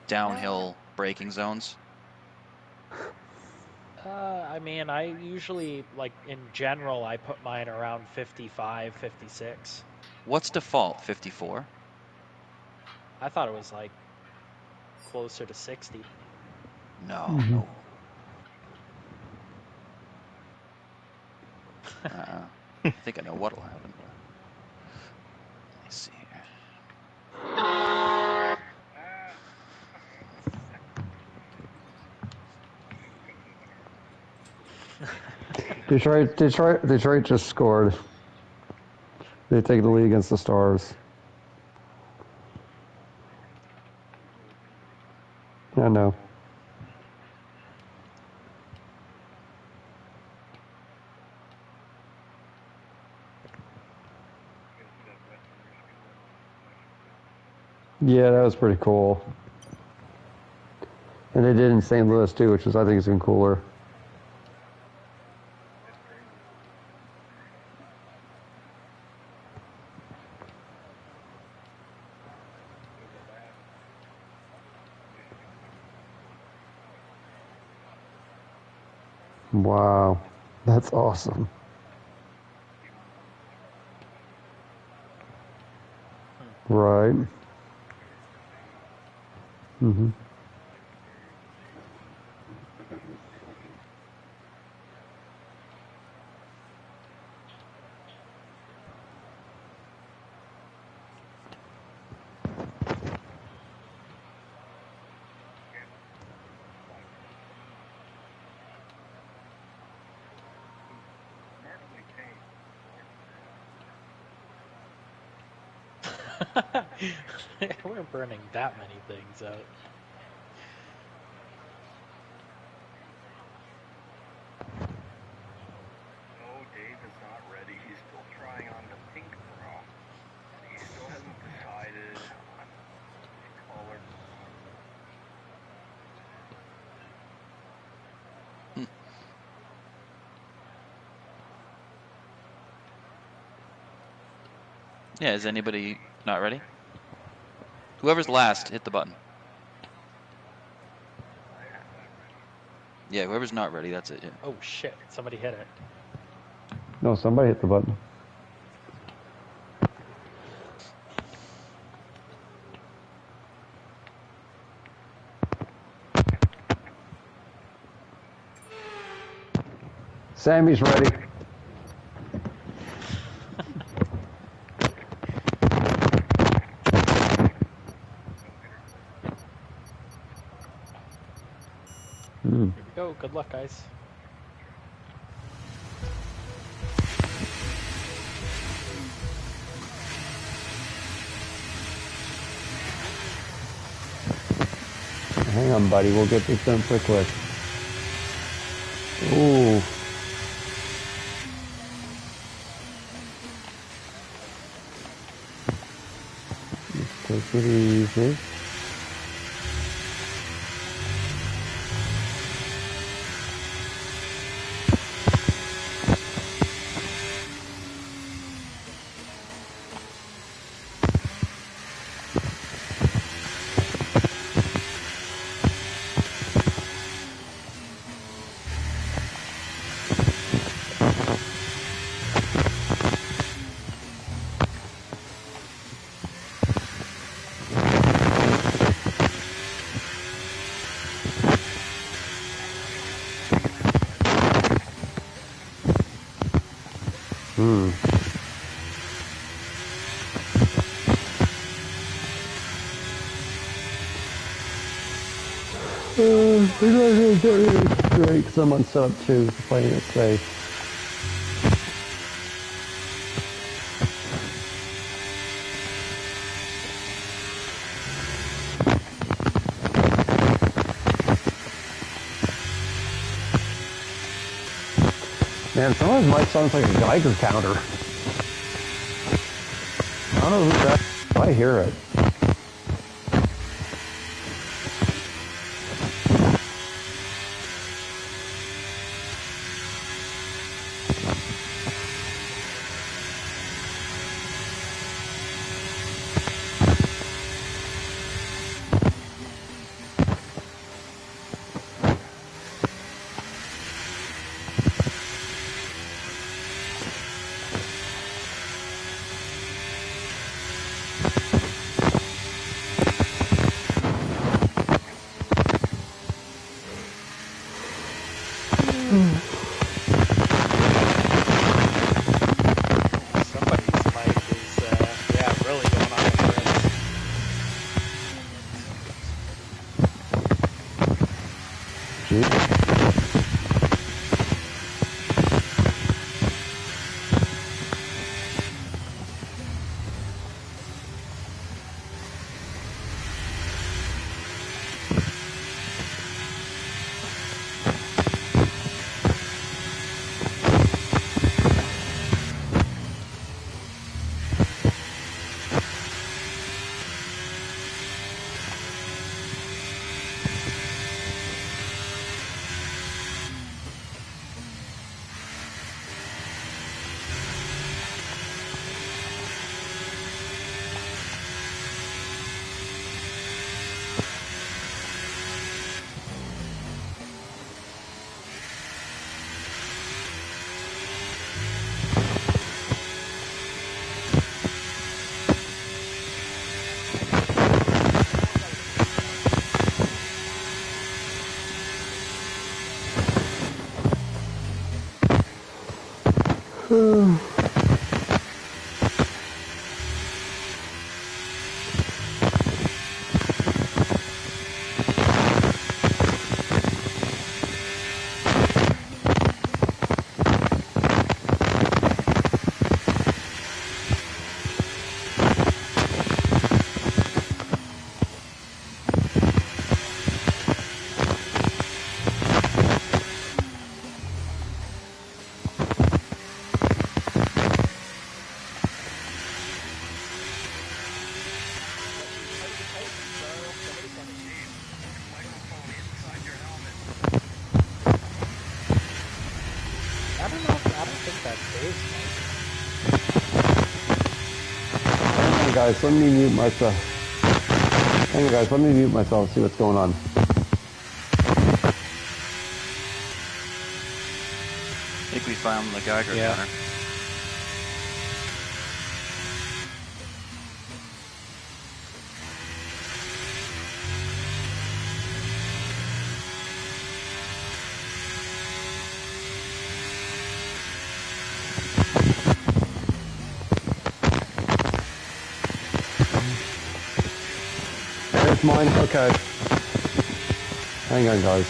downhill braking zones? I mean, I usually, in general, I put mine around 55, 56. What's default? 54? I thought it was like closer to 60. No, Mm-hmm. no. I think I know what'll happen. Let me see here. Detroit just scored. They take the lead against the Stars. I know. Yeah, that was pretty cool. And they did in St. Louis too, which is I think is even cooler. Wow, that's awesome. Right. Mm-hmm. We're burning that many things out. No, Dave is not ready. He's still trying on the pink bra. He still hasn't decided on the color. Yeah, is anybody not ready? Whoever's last, hit the button. Yeah, whoever's not ready, that's it. Yeah. Oh shit, somebody hit it. No, somebody hit the button. Sammy's ready. Here we go. Good luck, guys. Hang on, buddy. We'll get this done quickly. Ooh. Take it easy. Great, someone set up too, playing it safe. Man, some of his mic sounds like a Geiger counter. I don't know who that is. I hear it. Somebody's mic is, yeah, really going on with this. I don't know. I don't think that's Dave's Hang on, guys. Let me mute myself. Hang on, guys. Let me mute myself and see what's going on. I think we found the Geiger counter. There's mine. Okay. Hang on, guys.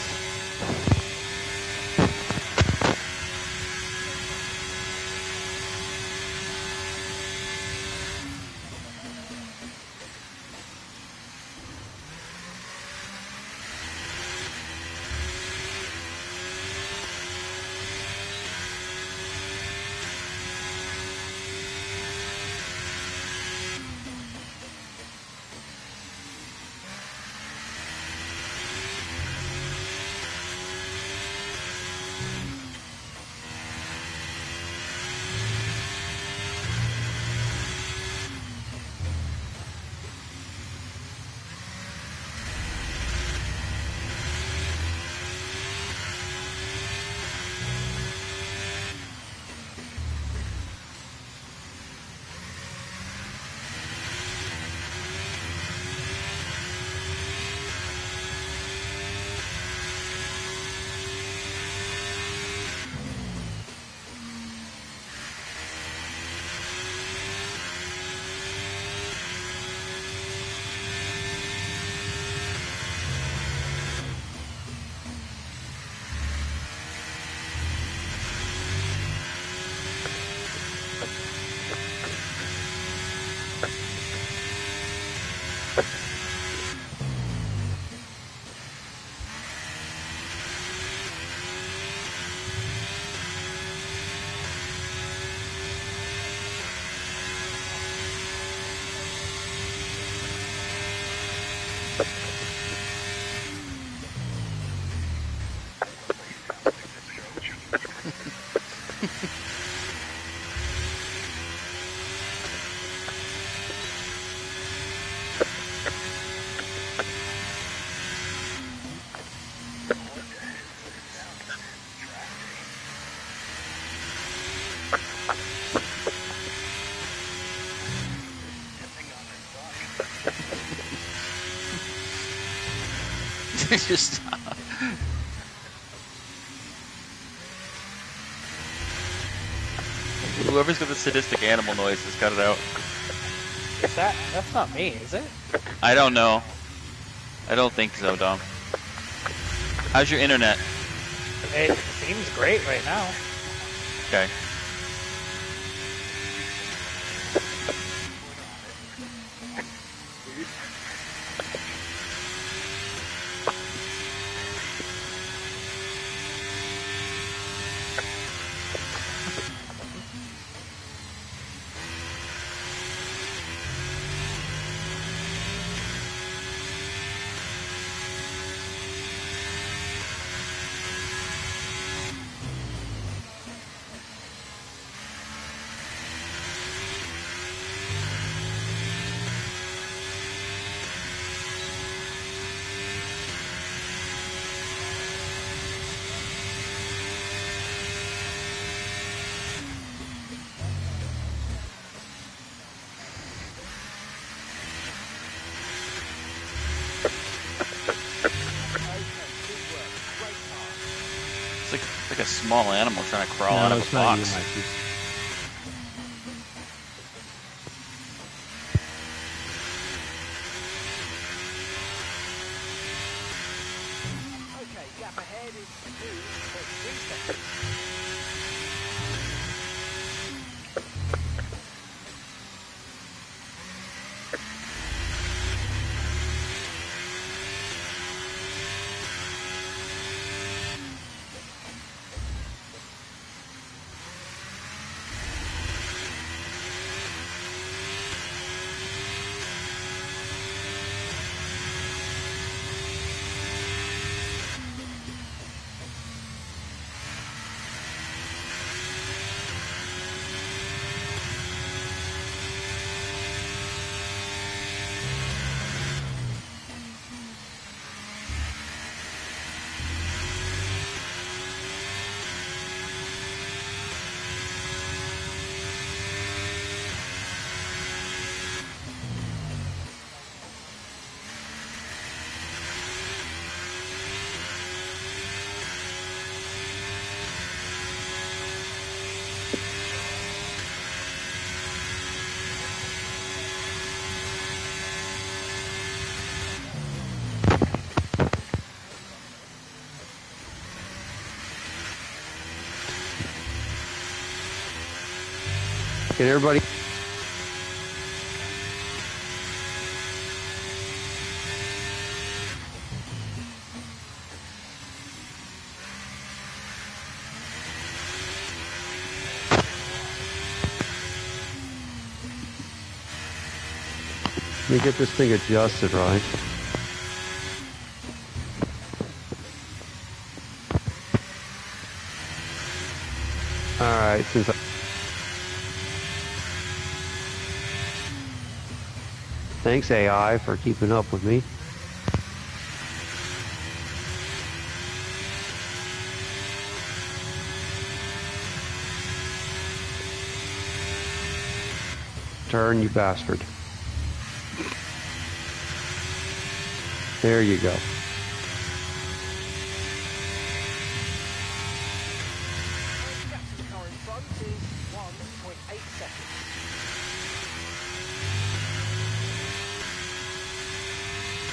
Just Whoever's got the sadistic animal noises, cut it out. Is that? That's not me, is it? I don't know. I don't think so, Dom. How's your internet? It seems great right now. Okay. It's like a small animal trying to crawl out of a box. Okay, gap ahead is 2.3 seconds. Can everybody? Let me get this thing adjusted right. All right, since thanks AI for keeping up with me. Turn, you bastard. There you go. Gap to the car in front is 1.8 seconds.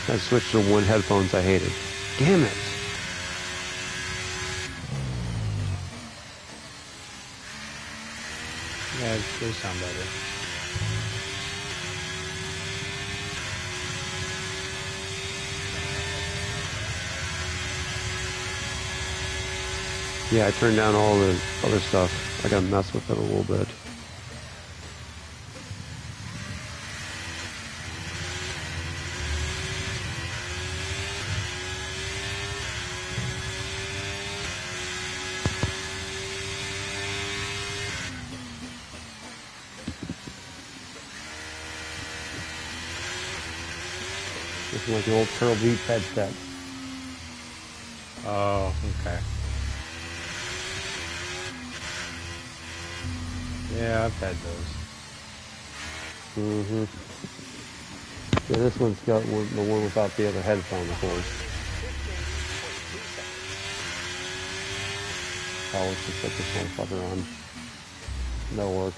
I switched to one headphones I hated. Damn it. Yeah, they sound better. Yeah, I turned down all the other stuff. I gotta mess with it a little bit. It's like an old Turtle Beach headset. Oh, okay. Yeah, I've had those. Mm-hmm. Yeah, this one's got the one without the other headphone, of course. Oh, let's just put this motherfucker on. That'll work.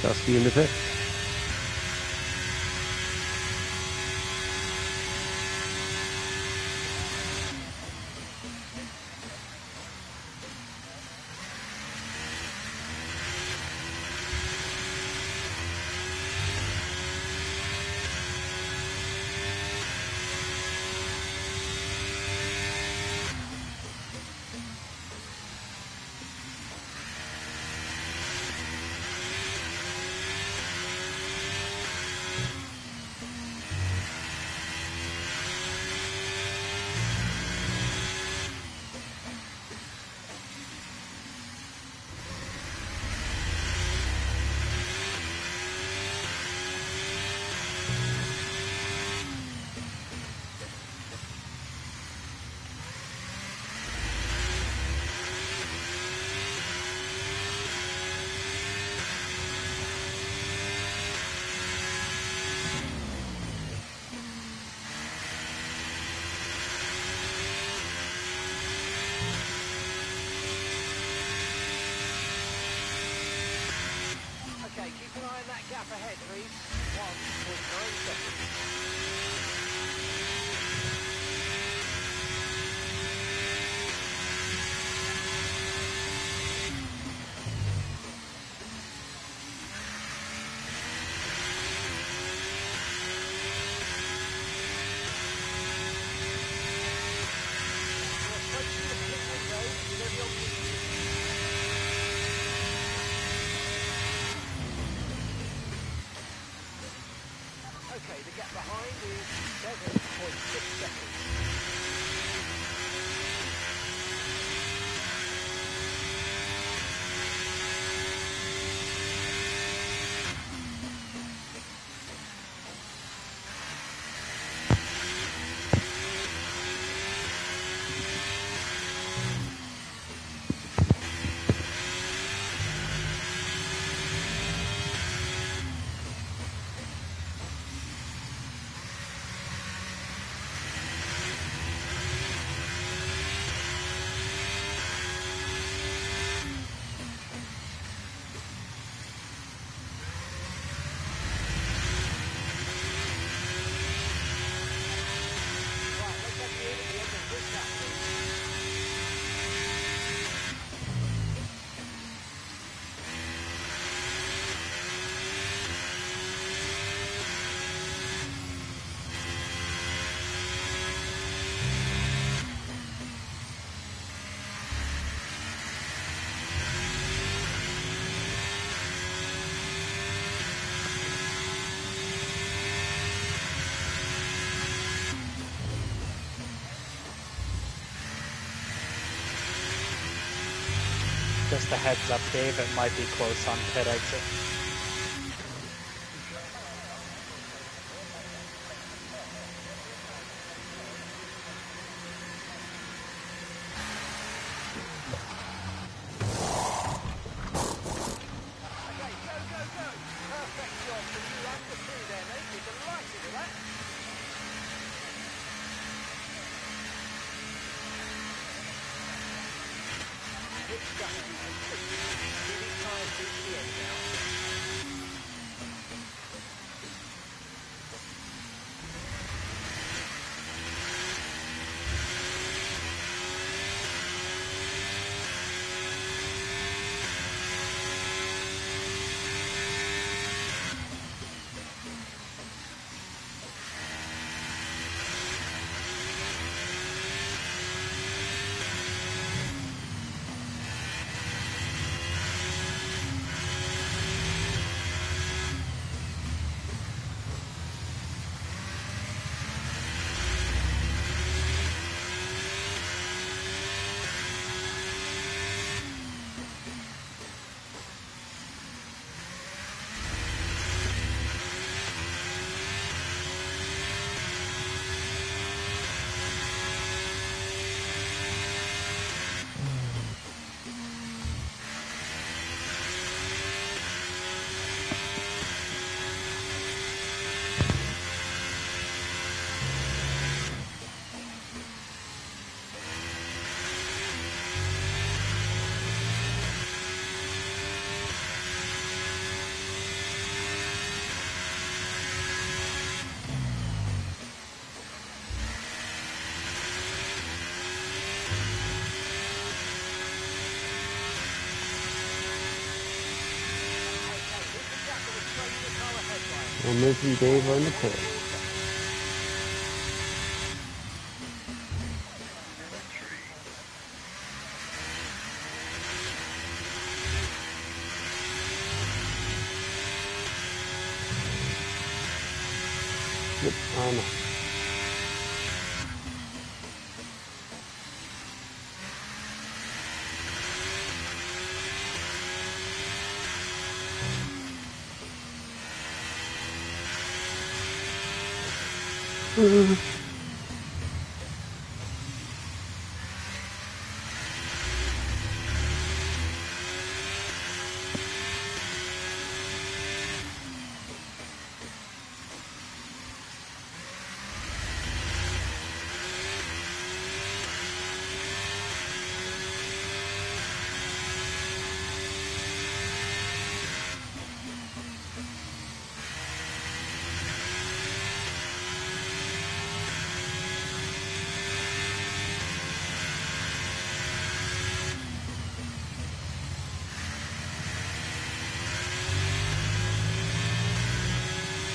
Dusty in the pit. mind that gap ahead, please. 1.9 seconds. Okay, the gap behind is 7.6 seconds. Just a heads up, Dave, it might be close on pit exit. We're missing Dave on the pit. Yep, I know.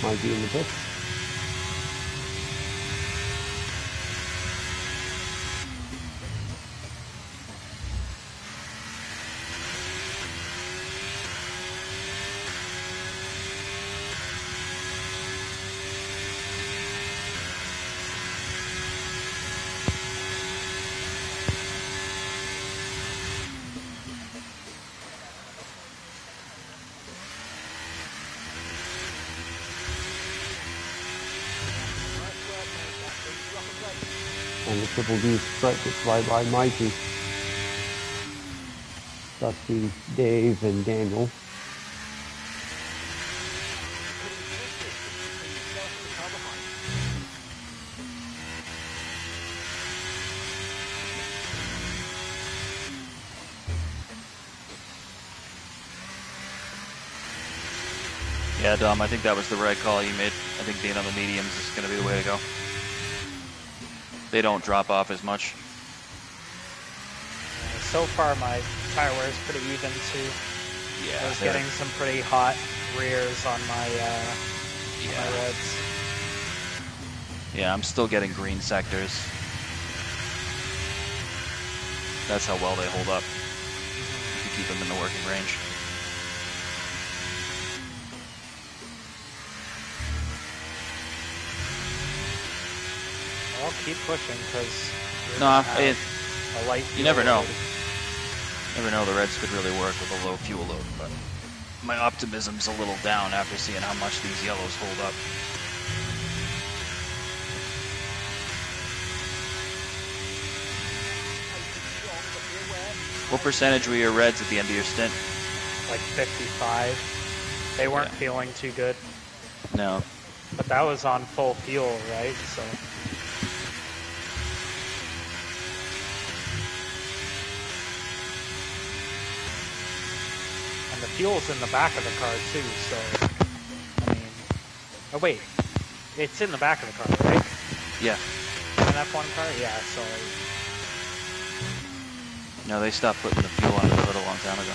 might be in the pits. And the Triple D strut gets right by Mikey, Dusty, Dave, and Daniel. Yeah, Dom, I think that was the right call you made. I think being on the mediums is going to be the way to go. They don't drop off as much. So far, my tire wear is pretty even too. Yeah, I was getting some pretty hot rears on my reds. Yeah, I'm still getting green sectors. That's how well they hold up. You keep them in the working range. I'll keep pushing because you never know. Never know, the Reds could really work with a low fuel load, but my optimism's a little down after seeing how much these yellows hold up. What percentage were your Reds at the end of your stint? Like 55. They weren't feeling too good. No. But that was on full fuel, right? So. And the fuel's in the back of the car too, so. I mean. Oh, wait. It's in the back of the car, right? Yeah. In that one car? Yeah, so. No, they stopped putting the fuel on the hood a long time ago.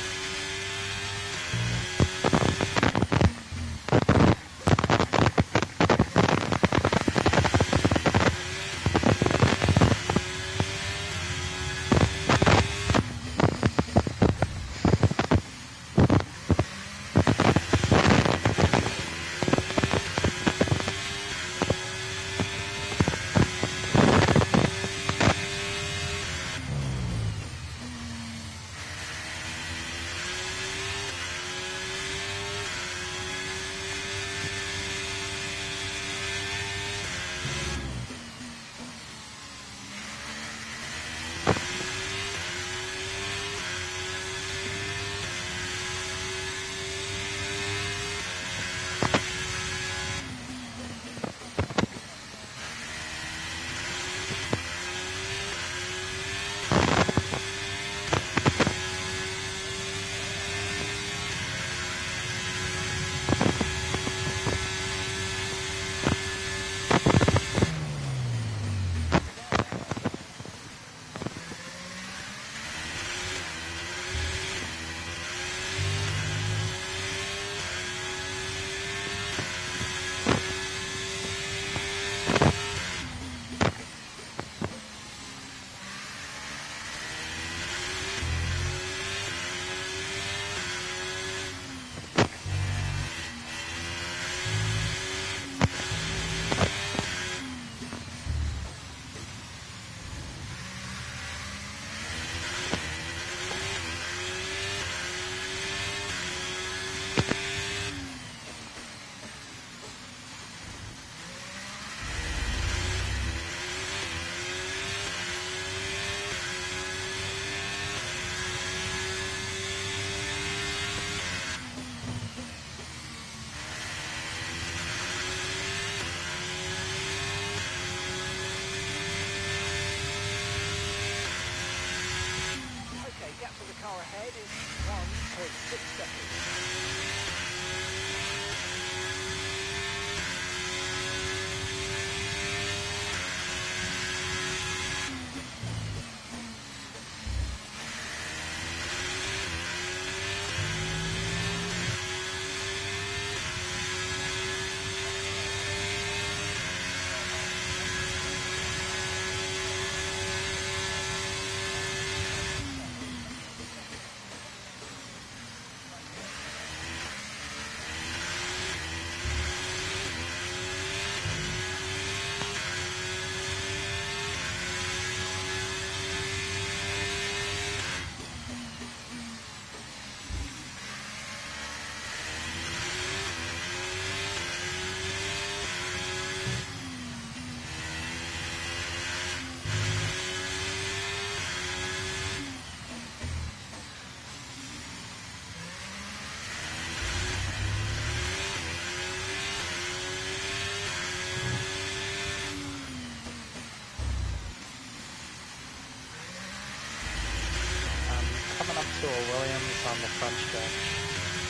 to a Williams on the front stretch.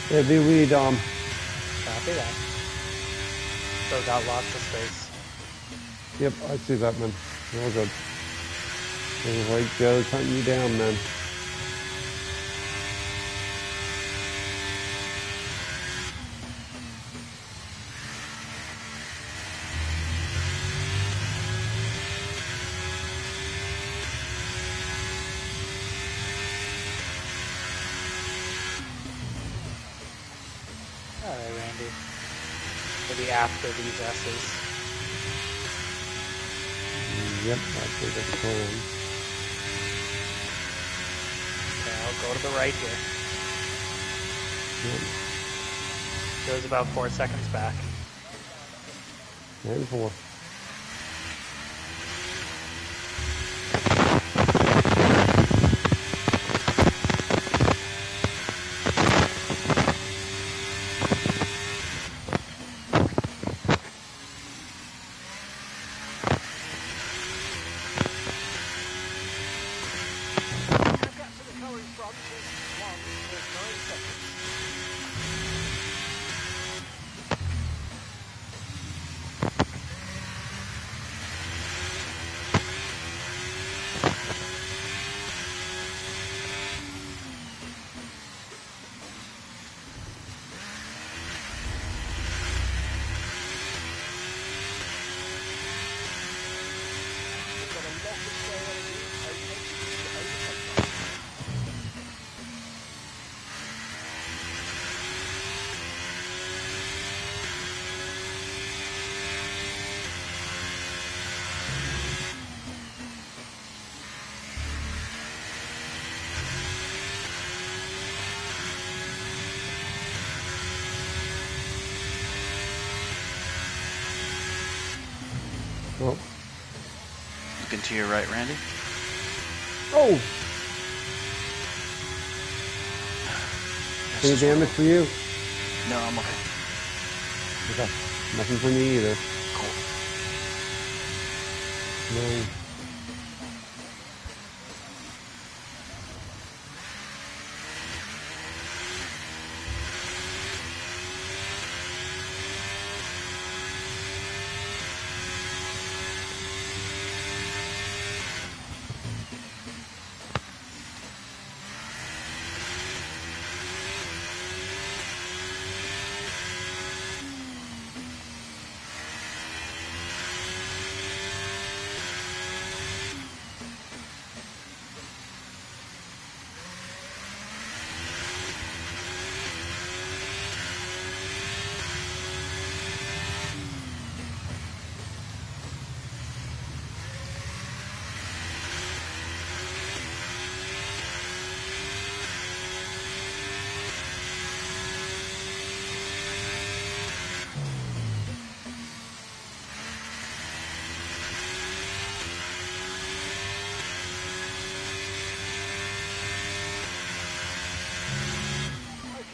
Heavy lead, Copy that. Still got lots of space. Yep, I see that, man. Real good. Looks like Joe's hunting you down, man. All right, Randy. Maybe after these S's. Yep, I think that's the plan. Okay, I'll go to the right here. Yep. Goes about 4 seconds back. And 4. Gap to the car in front is 1.9 seconds. We've got a lot of spare energy. Okay, to overtake them. Oh. Looking to your right, Randy. Oh! Any damage for you? No, I'm okay. Okay. Nothing for me either. Cool. No.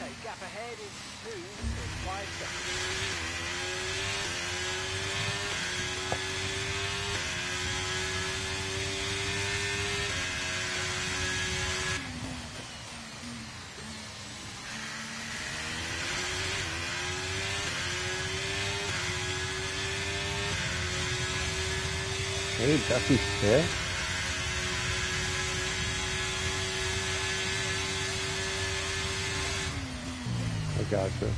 Okay, gap ahead is 2.5 seconds. Hey, Duffy's fifth? I gotcha.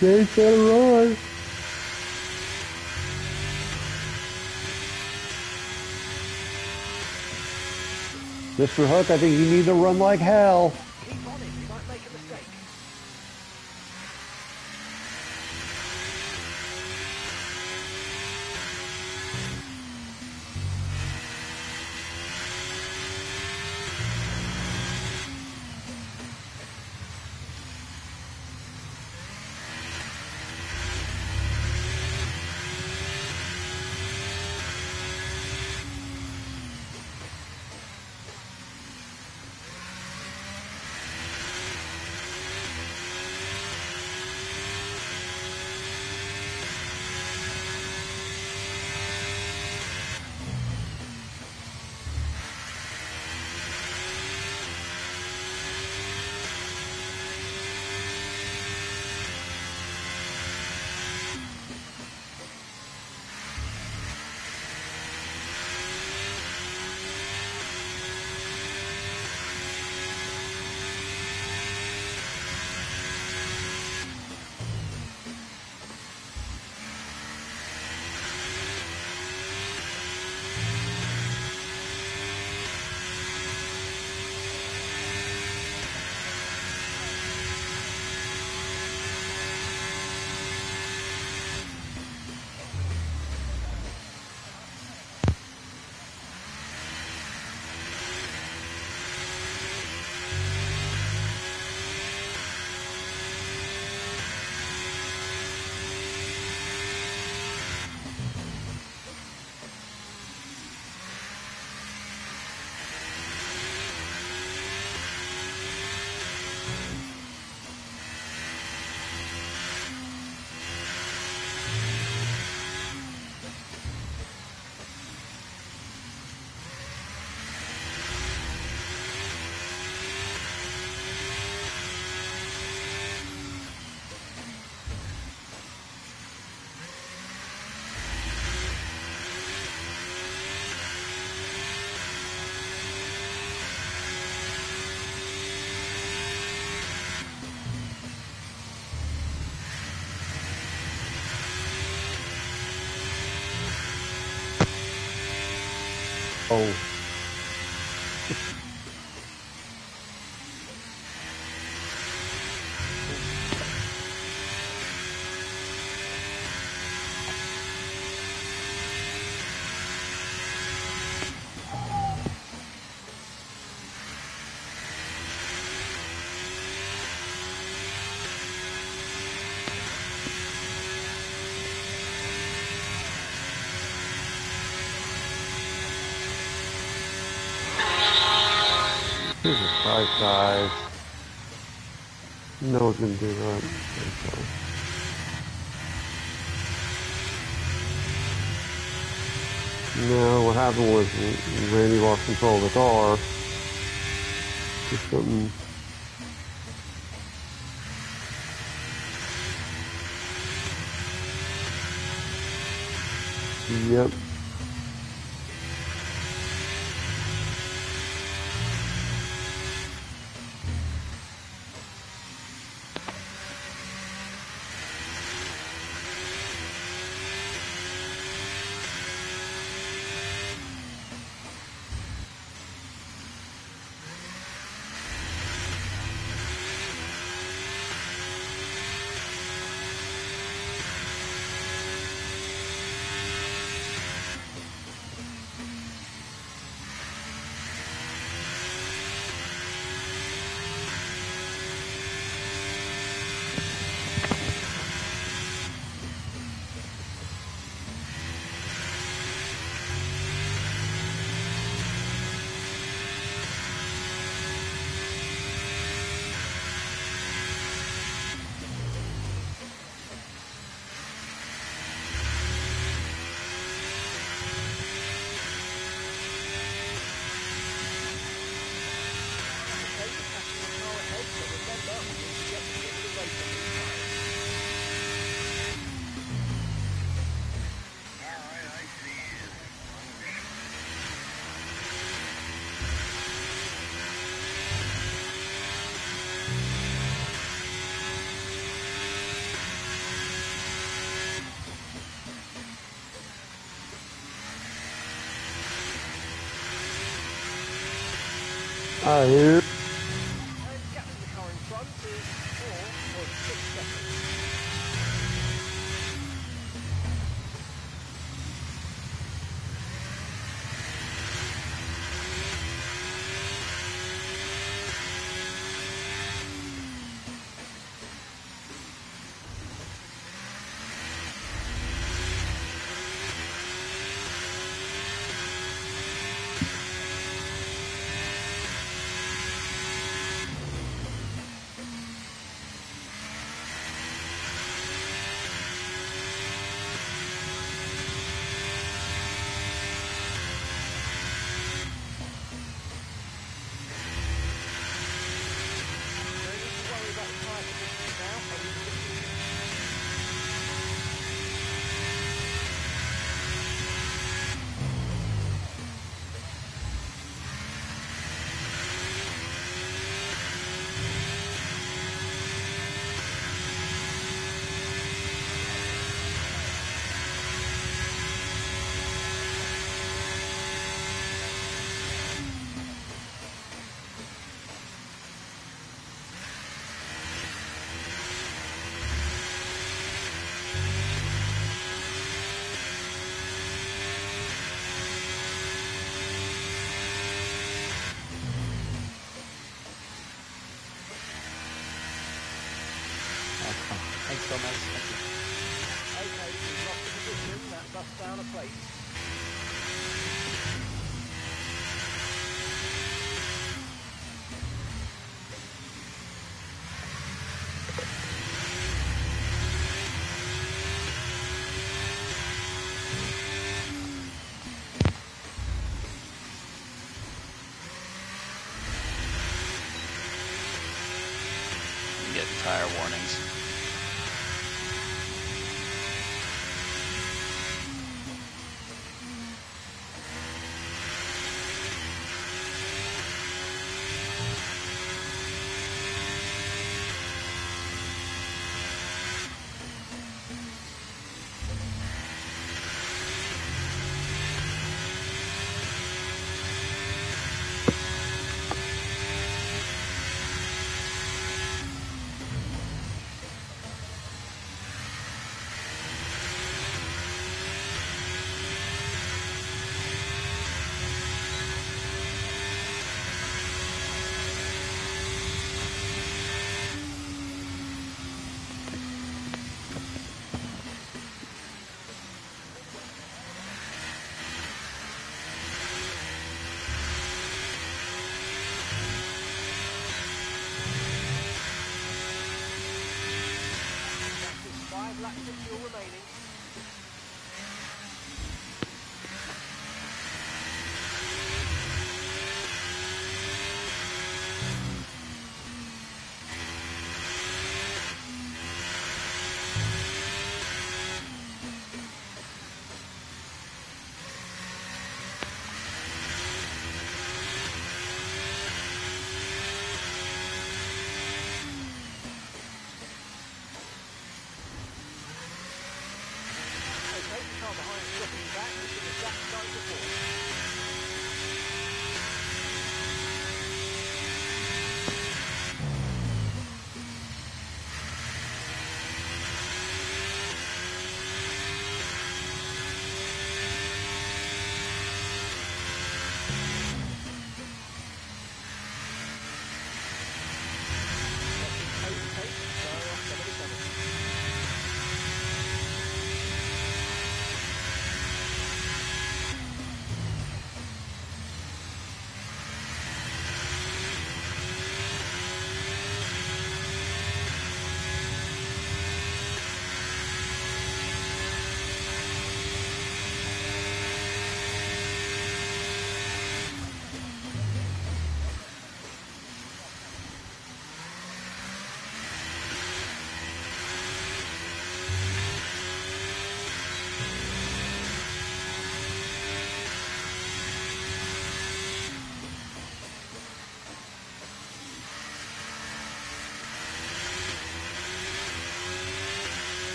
Jay's got a run. Mr. Hook, I think you need to run like hell. Keep on it, you might make a mistake. Oh. Jesus Christ, guys. No one's gonna do that. Okay. No, what happened was Randy lost control of the car. Just something. Yep. I hear. And gap to the car in front is 4.6 seconds. Thanks, Gomez. Okay, we've lost the position. That's us down a plate. I'm getting tire warnings. laps of fuel remaining.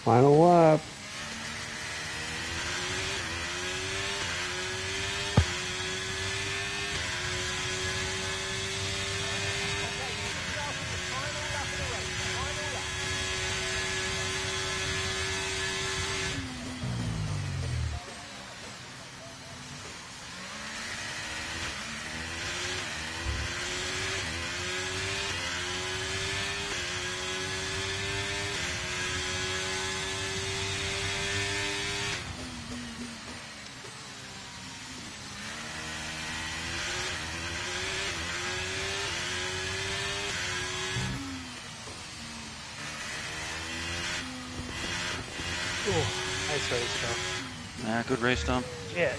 Final lap. Nice race, Joe. Yeah, good race, Tom. Yeah.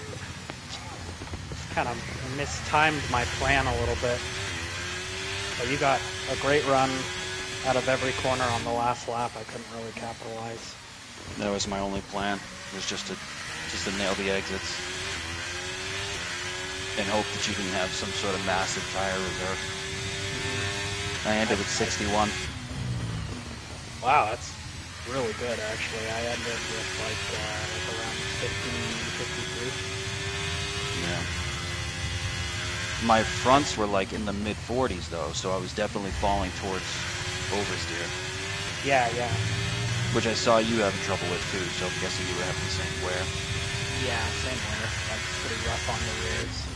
Kind of mistimed my plan a little bit. But you got a great run out of every corner on the last lap. I couldn't really capitalize. That was my only plan. Was just to nail the exits and hope that you didn't have some sort of massive tire reserve. I ended with 61. Wow, that's really good, actually. I ended with like around 50, 53. Yeah. My fronts were like in the mid 40s though, so I was definitely falling towards oversteer. Yeah. Which I saw you having trouble with too, so I'm guessing you were having the same wear. Yeah, same wear. Like pretty rough on the rears.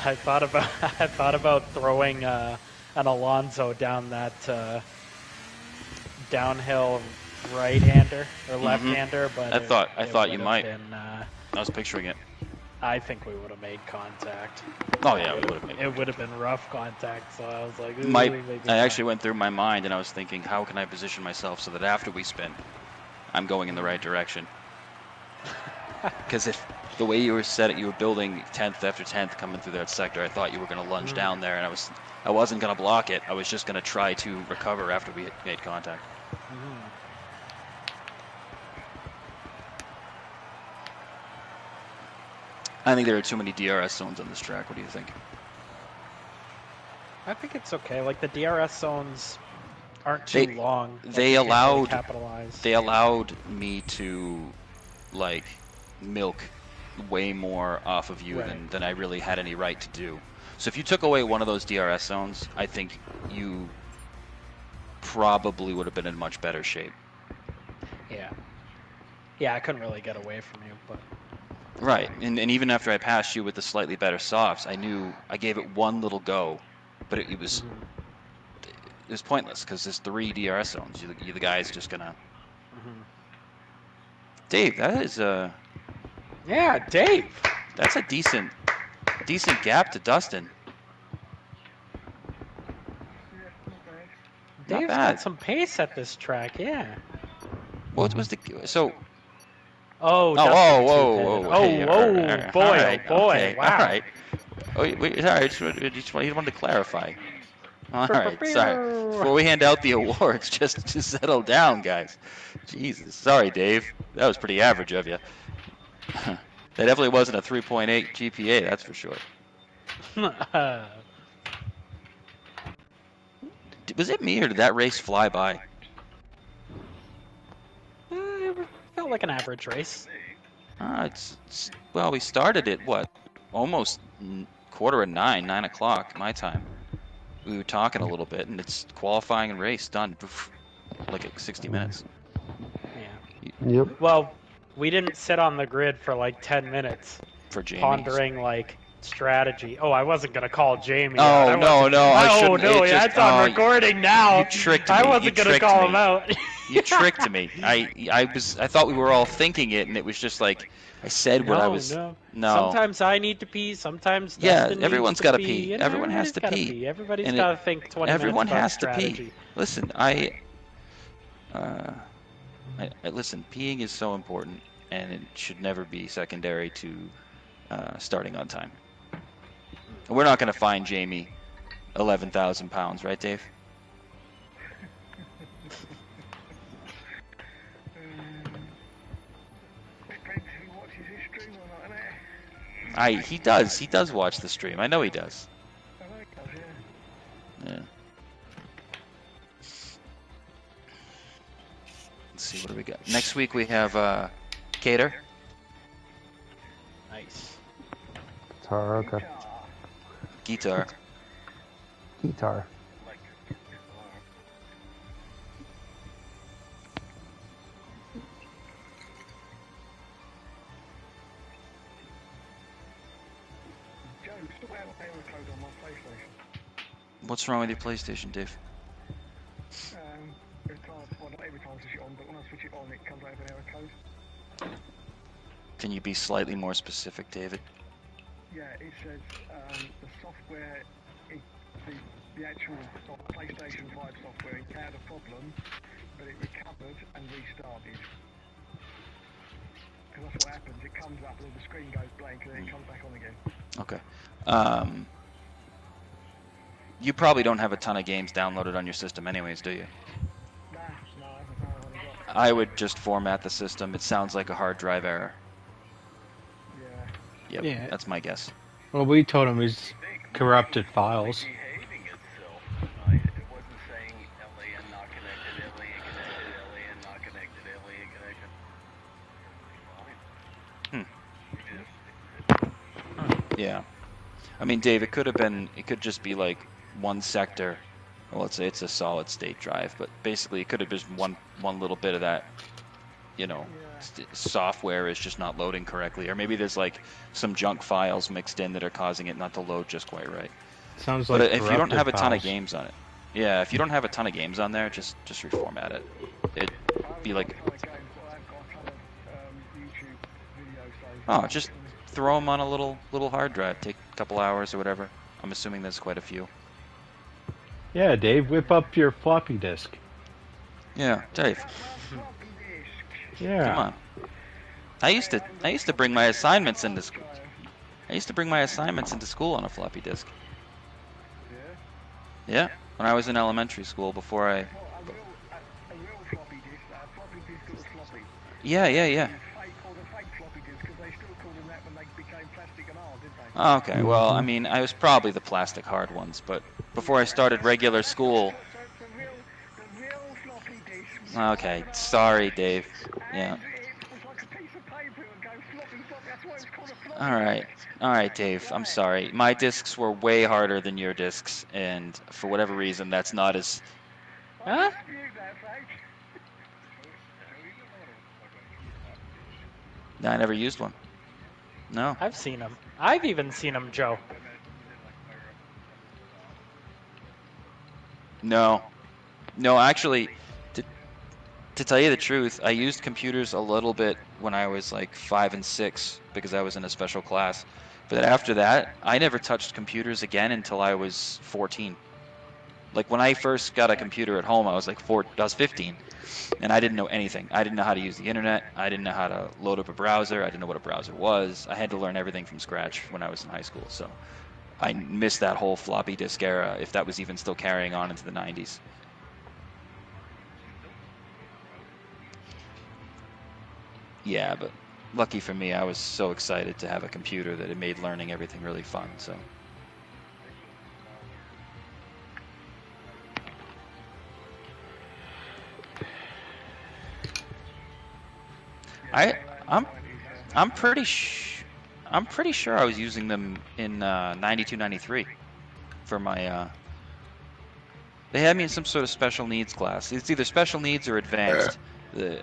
I thought about throwing an Alonso down that downhill right-hander or left-hander, but I thought you might. I was picturing it. I think we would have made contact. Oh yeah, we would have made. It would have been rough contact, so I was like, I actually went through my mind and I was thinking, how can I position myself so that after we spin, I'm going in the right direction? Because if the way you were set it, you were building 10th after 10th coming through that sector, I thought you were going to lunge down there, and I wasn't going to block it. I was just going to try to recover after we had made contact. I think there are too many DRS zones on this track. What do you think? I think it's okay. Like the DRS zones aren't too long. They allowed me to like milk way more off of you than I really had any right to do. So if you took away one of those DRS zones, I think you probably would have been in much better shape. Yeah, I couldn't really get away from you, but right. And even after I passed you with the slightly better softs, I knew I gave it one little go, but it was pointless because there's 3 DRS zones. You the guy's just gonna. Dave, that is yeah, Dave. That's a decent gap to Dustin. Dave's got some pace at this track, yeah. What was the so? Oh, boy, wow. All right. Wait, sorry, he wanted to clarify. All right, sorry. Before we hand out the awards, just settle down, guys. Jesus, sorry, Dave. That was pretty average of you. That definitely wasn't a 3.8 GPA, that's for sure. Was it me, or did that race fly by? It felt like an average race. Well, we started at, what, almost 8:45, 9 o'clock, my time. We were talking a little bit, and it's qualifying and race done, like 60 minutes. Yeah. Yep. Well, we didn't sit on the grid for like 10 minutes. For Jamie. Pondering, like, strategy. Oh, I wasn't going to call Jamie. Oh, no, I shouldn't. No, that's on recording now. You tricked me. I wasn't going to call him out. You tricked me. I thought we were all thinking it, and it was just like, I said what I was. No. Sometimes I need to pee. Sometimes Dustin everyone's got to pee. Everyone has to pee. Everybody's got to think 20 everyone minutes about has strategy. to pee. Listen, listen. Peeing is so important, and it should never be secondary to starting on time. We're not going to find Jamie 11,000 pounds, right, Dave? He does watch the stream. I know he does. Yeah. Let's see, what do we got? Next week we have Cater. Nice. Guitar, okay. Guitar. Guitar. What's wrong with your PlayStation, Dave? every time I switch it on, but when I switch it on, it comes out with an error code. Can you be slightly more specific, David? Yeah, it says the software, the actual PlayStation 5 software encountered a problem, but it recovered and restarted. Because that's what happens. It comes up and the screen goes blank and then it comes back on again. Okay. You probably don't have a ton of games downloaded on your system anyways, do you? Nah, I've only got... I would just format the system. It sounds like a hard drive error. Yeah. Yep, Yeah. that's my guess. Well, we told him he's corrupted files. Behaving itself, right? It wasn't saying LAN not connected, LAN connected, LAN not connected, LAN connected. Yeah. I mean, Dave, it could just be like one sector. Well, let's say it's a solid state drive, but basically it could have just one little bit of that, software is just not loading correctly. Or maybe there's like some junk files mixed in that are causing it not to load just quite right. Sounds like But if you don't have a ton of files. games on it, yeah, if you don't have a ton of games on there, just reformat it. It'd be like, just throw them on a little hard drive. Take a couple hours or whatever. I'm assuming there's quite a few. Yeah, Dave, whip up your floppy disk. Yeah, Dave. Yeah. Come on. I used to bring my assignments into school. I used to bring my assignments into school on a floppy disk. Yeah, when I was in elementary school before I. Yeah. Okay, well, I mean, I was probably the plastic hard ones, but before I started regular school. Okay, sorry, Dave. Yeah. All right, Dave. I'm sorry. My discs were way harder than your discs, and for whatever reason, that's not as. Huh? No, I never used one. No. I've seen them. I've even seen them, Joe. No, actually, to tell you the truth, I used computers a little bit when I was like 5 and 6 because I was in a special class. But after that, I never touched computers again until I was 14. Like when I first got a computer at home, I was like 15, and I didn't know anything. I didn't know how to use the internet. I didn't know how to load up a browser. I didn't know what a browser was. I had to learn everything from scratch when I was in high school. So I missed that whole floppy disk era, if that was even still carrying on into the 90s. Yeah, but lucky for me, I was so excited to have a computer that it made learning everything really fun. So. I'm pretty sure I was using them in 92, 93 for my. They had me in some sort of special needs class. It's either special needs or advanced.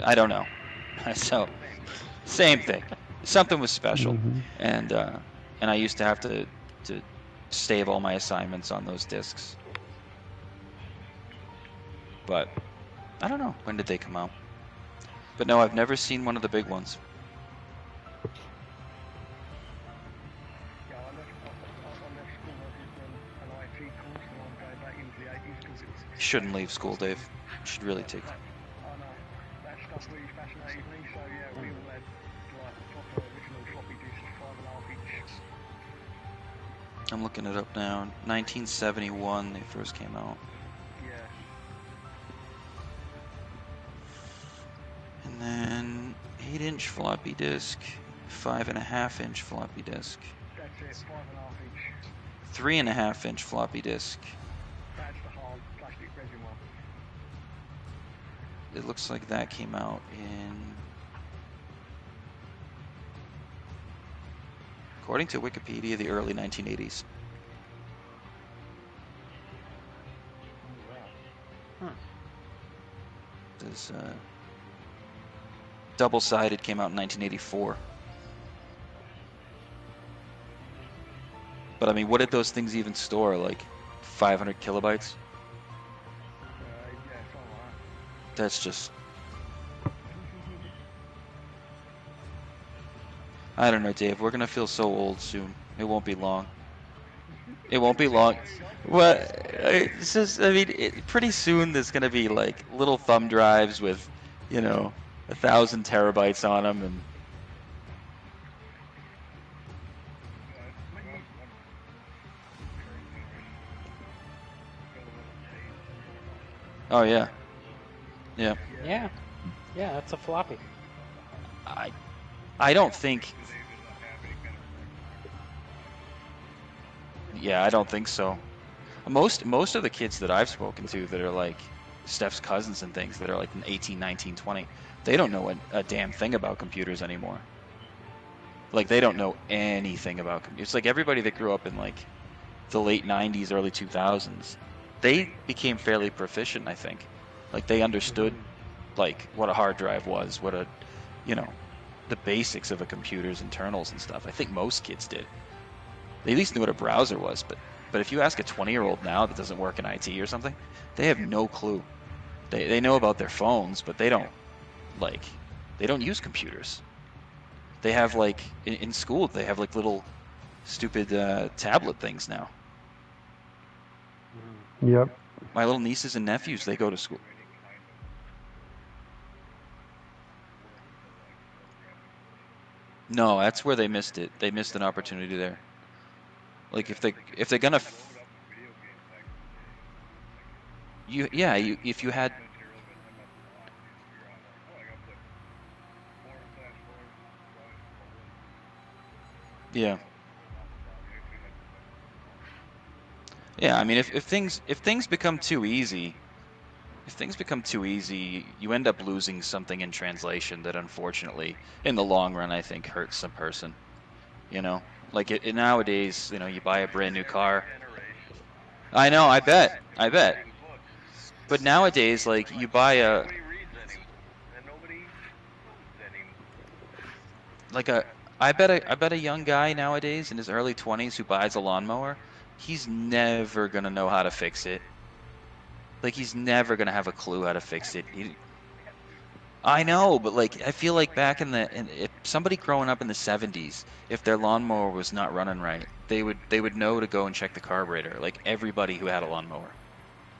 I don't know. So, same thing. Something was special, and I used to have to save all my assignments on those discs. But I don't know, when did they come out? But no, I've never seen one of the big ones. You shouldn't leave school, Dave. You should really take. I'm looking it up now. 1971 they first came out. And then 8-inch floppy disk, 5.5-inch floppy disk. That's it, 5.5 inch. 3.5-inch floppy disk. That's the hard plastic resin one. It looks like that came out in, according to Wikipedia, the early 1980s. This double-sided came out in 1984. But I mean, what did those things even store? Like 500 kilobytes? Yeah, something like that. That's just I don't know, Dave. We're gonna feel so old soon. It won't be long. It won't be long. Well, it's just, I mean, pretty soon there's gonna be like little thumb drives with, 1,000 terabytes on them, and oh yeah, yeah. Yeah, yeah, that's a floppy. I don't think. Yeah, I don't think so. Most of the kids that I've spoken to that are like Steph's cousins and things that are like 18, 19, 20, they don't know a damn thing about computers anymore. Like they don't know anything about computers. It's like everybody that grew up in like the late 90s, early 2000s, they became fairly proficient, I think. Like they understood like what a hard drive was, what a, the basics of a computer's internals and stuff. I think most kids did. They at least knew what a browser was, but if you ask a 20-year-old now that doesn't work in IT or something, they have no clue. They know about their phones, but they don't use computers. They have like in school they have like little stupid tablet things now. Yep. My little nieces and nephews, they go to school. No, that's where they missed it. They missed an opportunity there. Like if they're gonna if you had yeah. Yeah, I mean if things become too easy, you end up losing something in translation that unfortunately in the long run I think hurts some person. Like nowadays, you buy a brand new car. I know, I bet. But nowadays, like you buy I bet a young guy nowadays in his early 20s who buys a lawnmower, he's never gonna know how to fix it. Like he's never gonna have a clue how to fix it. I know, but like I feel like back if somebody growing up in the 70s, if their lawnmower was not running right, they would know to go and check the carburetor. Like everybody who had a lawnmower,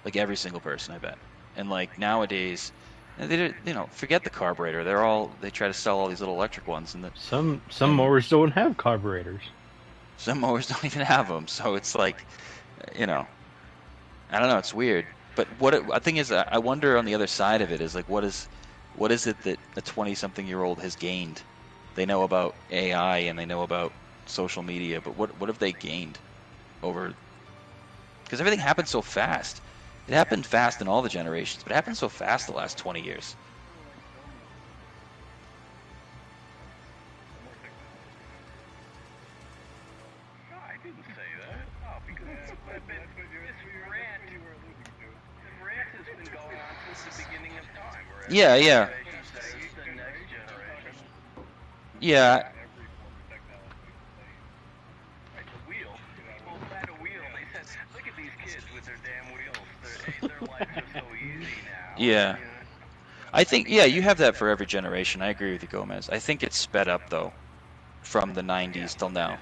like every single person, I bet. And like nowadays, forget the carburetor. They try to sell all these little electric ones, and some mowers don't have carburetors. Some mowers don't even have them, so it's like, I don't know. It's weird. But the thing is, I wonder on the other side of it is like, what is it that a 20-something-year-old has gained? They know about AI and they know about social media, but what have they gained over? Because everything happened so fast. It happened fast in all the generations, but it happened so fast the last 20 years. Yeah. Yeah. Yeah. I think, you have that for every generation. I agree with you, Gomez. I think it's sped up, though, from the 90s till now.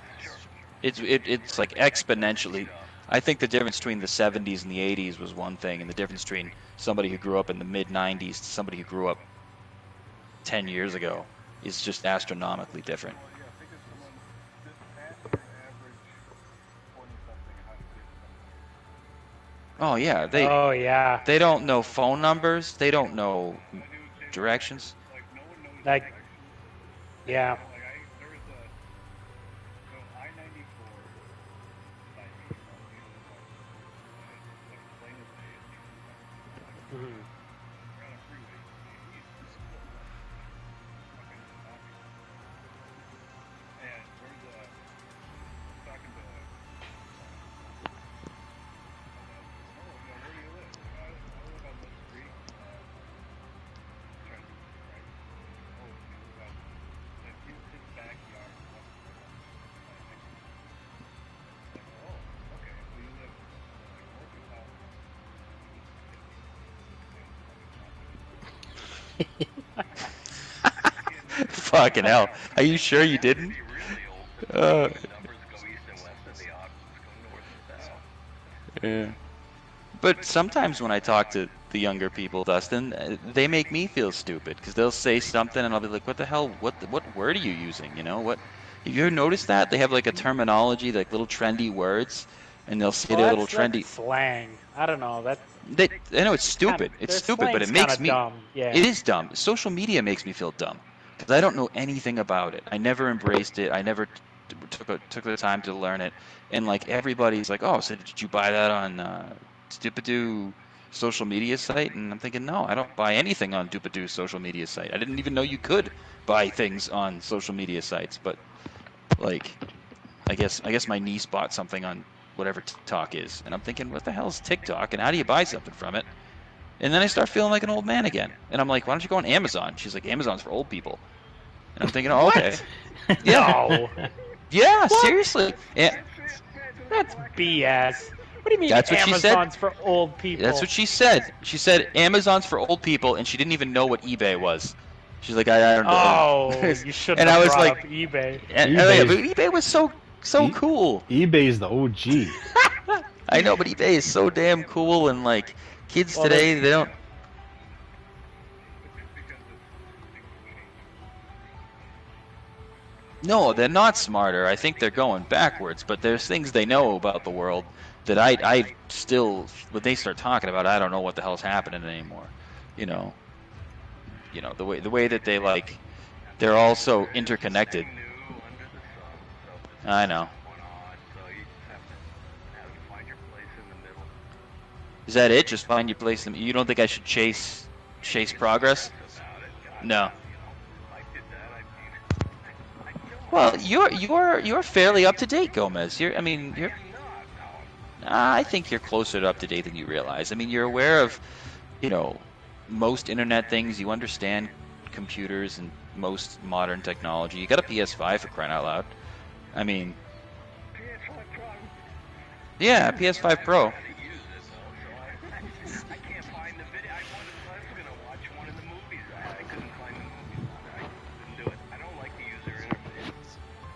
It's like exponentially. I think the difference between the 70s and the 80s was one thing, and the difference between somebody who grew up in the mid-90s to somebody who grew up 10 years ago is just astronomically different. Oh yeah, they don't know phone numbers, they don't know directions. Like, yeah. Fucking hell. Are you sure you didn't? Yeah. But sometimes when I talk to the younger people, Dustin, they make me feel stupid because they'll say something and I'll be like, "What the hell? What word are you using? You know what? Have you ever noticed that they have like a terminology, like little trendy words, and they'll say Well, their little that's trendy. slang. I don't know. I know it's stupid. It's Their stupid, but it slang's kind makes of me. dumb. Yeah. It is dumb. Social media makes me feel dumb because I don't know anything about it. I never embraced it. I never took the time to learn it. And like everybody's like, "Oh, so did you buy that on Stupido social media site?" And I'm thinking, no, I don't buy anything on Dupadoo's social media site. I didn't even know you could buy things on social media sites. But like, I guess my niece bought something on whatever TikTok is, and I'm thinking, what the hell is TikTok, and how do you buy something from it? And then I start feeling like an old man again, and I'm like, why don't you go on Amazon? She's like, Amazon's for old people, and I'm thinking, oh, okay, No. yeah, seriously, yeah. That's BS. What do you mean That's what she said. Amazon's for old people? That's what she said. She said Amazon's for old people, and she didn't even know what eBay was. She's like, I don't know. Oh, you shouldn't and have I was brought like, up eBay. And, yeah, but eBay was so cool. eBay's the OG. I know, but eBay is so damn cool, and like kids today, they don't. No, they're not smarter. I think they're going backwards. But there's things they know about the world that I still, when they start talking about, I don't know what the hell's happening anymore. You know, the way that they like, they're all so interconnected. I know. Is that it? Just find your place. You don't think I should chase progress? No. Well, you're fairly up to date, Gomez. I think you're closer to up to date than you realize. I mean, you're aware of, most internet things. You understand computers and most modern technology. You got a PS5 for crying out loud. I mean, yeah, PS5 Pro.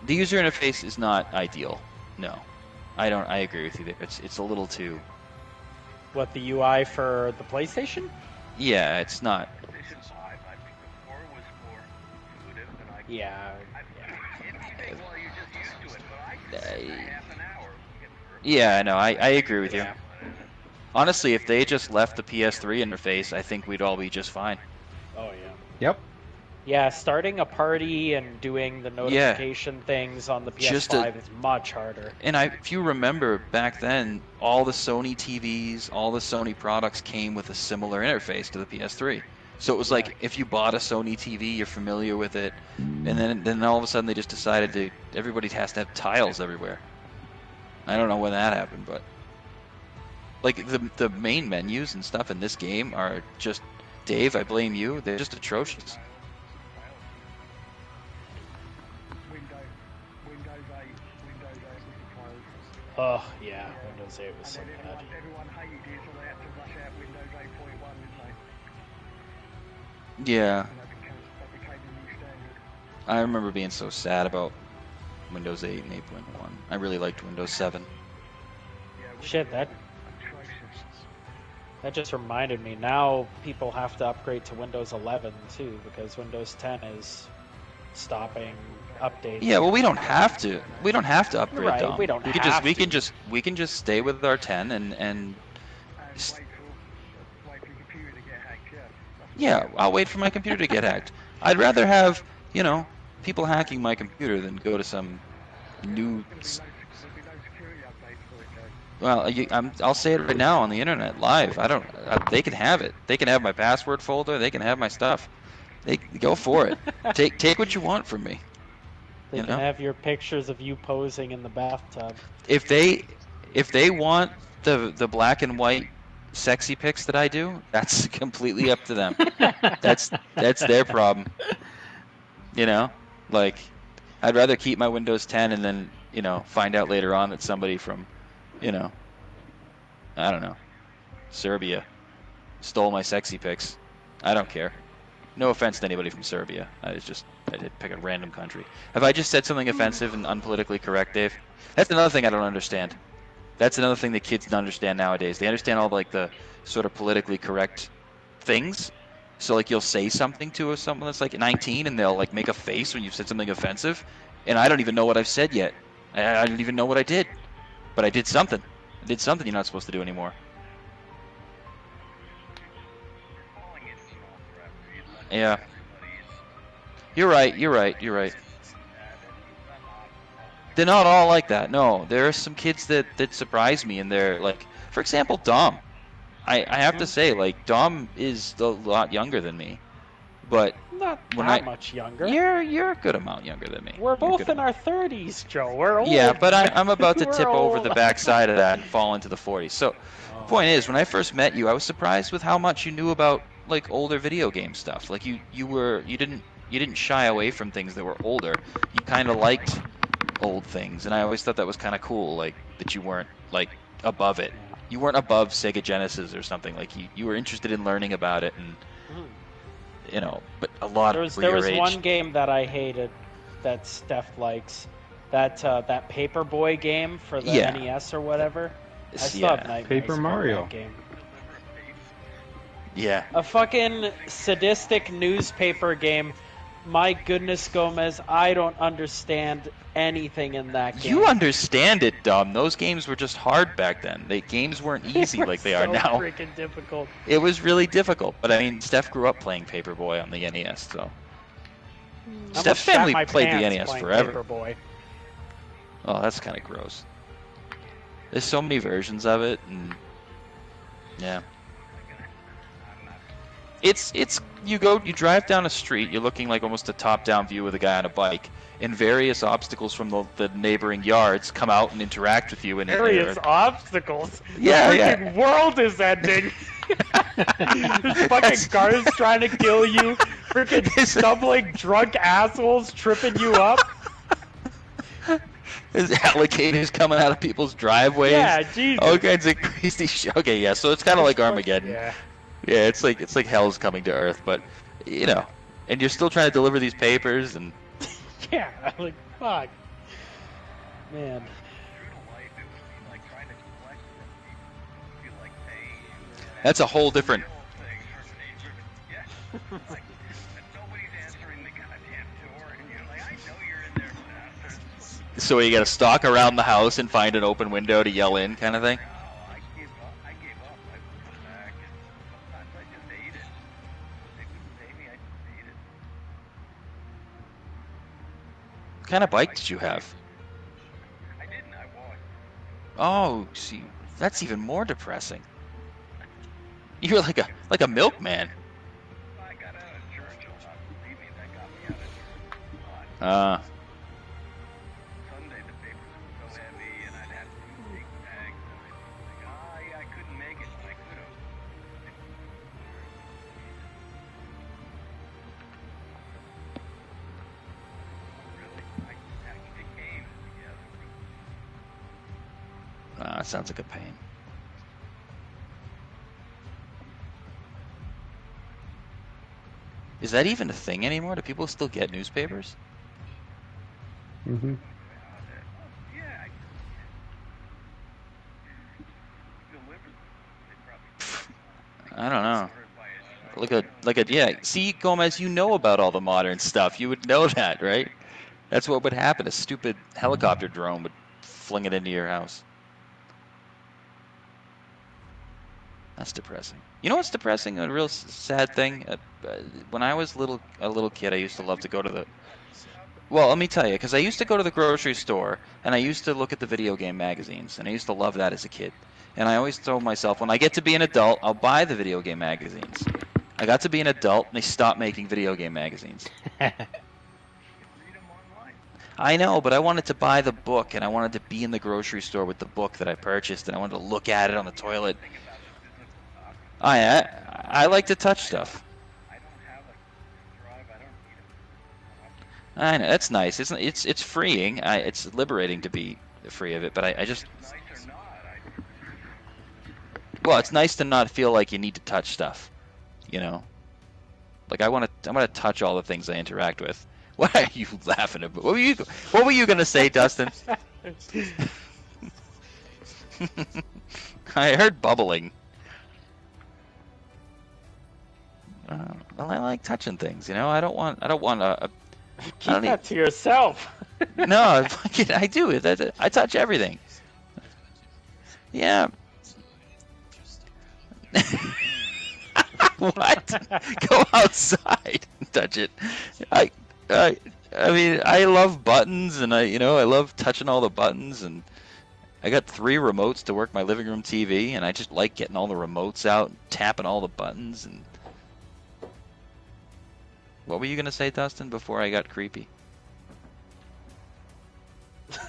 The user interface is not ideal. No, I don't. I agree with you there. It's a little too. What, the UI for the PlayStation? Yeah, it's not. Yeah. Yeah, no, I agree with you. Honestly, if they just left the PS3 interface, I think we'd all be just fine. Oh yeah. Yep. Yeah, starting a party and doing the notification things on the PS5 is much harder. And if you remember back then, all the Sony TVs, all the Sony products came with a similar interface to the PS3. So it was like if you bought a Sony TV, you're familiar with it, and then all of a sudden they just decided everybody has to have tiles everywhere. I don't know when that happened, but like the main menus and stuff in this game are just, Dave, I blame you, they're just atrocious. Oh, yeah, Windows 8 was so bad. Yeah. I remember being so sad about Windows 8 and 8.1. I really liked Windows 7. Shit, that just reminded me. Now people have to upgrade to Windows 11 too, because Windows 10 is stopping updates. Yeah, well, we don't have to. We don't have to upgrade. Right, Dom. we don't we have can just, to. we can just stay with our 10 and. Yeah, I'll wait for my computer to get hacked. I'd rather have, people hacking my computer than go to some new. Well, I'll say it right now on the internet, live. They can have it. They can have my password folder. They can have my stuff. They go for it. Take what you want from me. They can have your pictures of you posing in the bathtub. If they want the black and white sexy pics that I do, that's completely up to them. That's their problem. Like, I'd rather keep my Windows 10 and then, find out later on that somebody from, I don't know, Serbia stole my sexy pics. I don't care. No offense to anybody from Serbia. I did pick a random country. Have I just said something offensive and unpolitically correct, Dave? That's another thing I don't understand. That's another thing that kids don't understand nowadays. They understand all like the sort of politically correct things. So like you'll say something to someone that's like 19 and they'll like make a face when you've said something offensive, and I don't even know what I've said yet. I don't even know what I did, but I did something. I did something you're not supposed to do anymore. Yeah. You're right. They're not all like that. No, there are some kids that surprise me, and they're like, for example, Dom. I have to say, like, Dom is a lot younger than me, but not that much younger. You're a good amount younger than me. We're both in our 30s, Joe. We're old. Yeah, but I'm about to tip over the backside of that and fall into the 40s. So, the point is, when I first met you, I was surprised with how much you knew about like older video game stuff. Like you didn't shy away from things that were older. You kind of liked old things, and I always thought that was kind of cool. Like that you weren't like above it. You weren't above Sega Genesis or something. Like you were interested in learning about it, and you know. But a lot there was one game that I hated that Steph likes. That Paperboy game for the NES or whatever. I still have nightmares Paper Mario that game. Yeah. A fucking sadistic newspaper game. My goodness, Gomez, I don't understand anything in that game. You understand it, Dom. Those games were just hard back then. Games weren't easy like they are now. Freaking difficult. It was really difficult, but I mean, Steph grew up playing Paperboy on the NES, so. Steph's family played the NES forever. Paperboy. Oh, that's kind of gross. There's so many versions of it, and yeah. It's you drive down a street, you're looking like almost a top-down view with a guy on a bike, and various obstacles from the neighboring yards come out and interact with you. And various obstacles? Yeah, the freaking world is ending! There's fucking cars trying to kill you, freaking stumbling drunk assholes tripping you up. There's alligators coming out of people's driveways. Yeah, Jesus. All kinds of crazy shit. Okay, yeah, so it's kind of like Armageddon. Yeah, it's like hell's coming to Earth, but you know, and you're still trying to deliver these papers and. Yeah, like fuck, man. That's a whole different. So you got to stalk around the house and find an open window to yell in, kind of thing. What kind of bike did you have? I didn't. I walked. Oh, see, that's even more depressing. You're like a milkman. I got out of Churchill. Believe me, that got me out of here. Sunday the papers were so heavy, and I'd have two big bags, and I'd like, I couldn't make it, but I could have. That sounds like a pain. Is that even a thing anymore? Do people still get newspapers? Mm-hmm. I don't know. Yeah. See, Gomez, you know about all the modern stuff. You would know that, right? That's what would happen. A stupid helicopter drone would fling it into your house. That's depressing. You know what's depressing? A real sad thing? When I was a little kid, I used to love to go to the... Well, let me tell you, because I used to go to the grocery store, and I used to look at the video game magazines, and I used to love that as a kid. And I always told myself, when I get to be an adult, I'll buy the video game magazines. I got to be an adult, and they stopped making video game magazines. I know, but I wanted to buy the book, and I wanted to be in the grocery store with the book that I purchased, and I wanted to look at it on the toilet. I like to touch stuff. I know, that's nice. It's freeing. It's liberating to be free of it, but I just... Well, it's nice to not feel like you need to touch stuff, you know? Like I want to touch all the things I interact with. What are you laughing about? What were you gonna say, Dustin? I heard bubbling. Well, I like touching things, you know. I don't want a Keep that to yourself. No, I do. I touch everything. Yeah. What? Go outside and touch it. I mean, I love buttons, and I love touching all the buttons, and I got 3 remotes to work my living room TV, and I just like getting all the remotes out, and tapping all the buttons. And what were you gonna say, Dustin? Before I got creepy.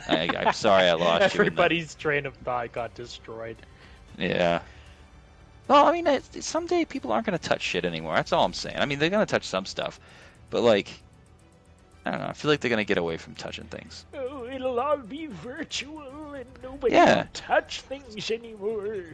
I'm sorry, I lost you. Everybody's train of thought got destroyed. Yeah. Well, I mean, someday people aren't going to touch shit anymore. That's all I'm saying. I mean, they're going to touch some stuff. But, like, I don't know. I feel like they're going to get away from touching things. Oh, it'll all be virtual and nobody will touch things anymore.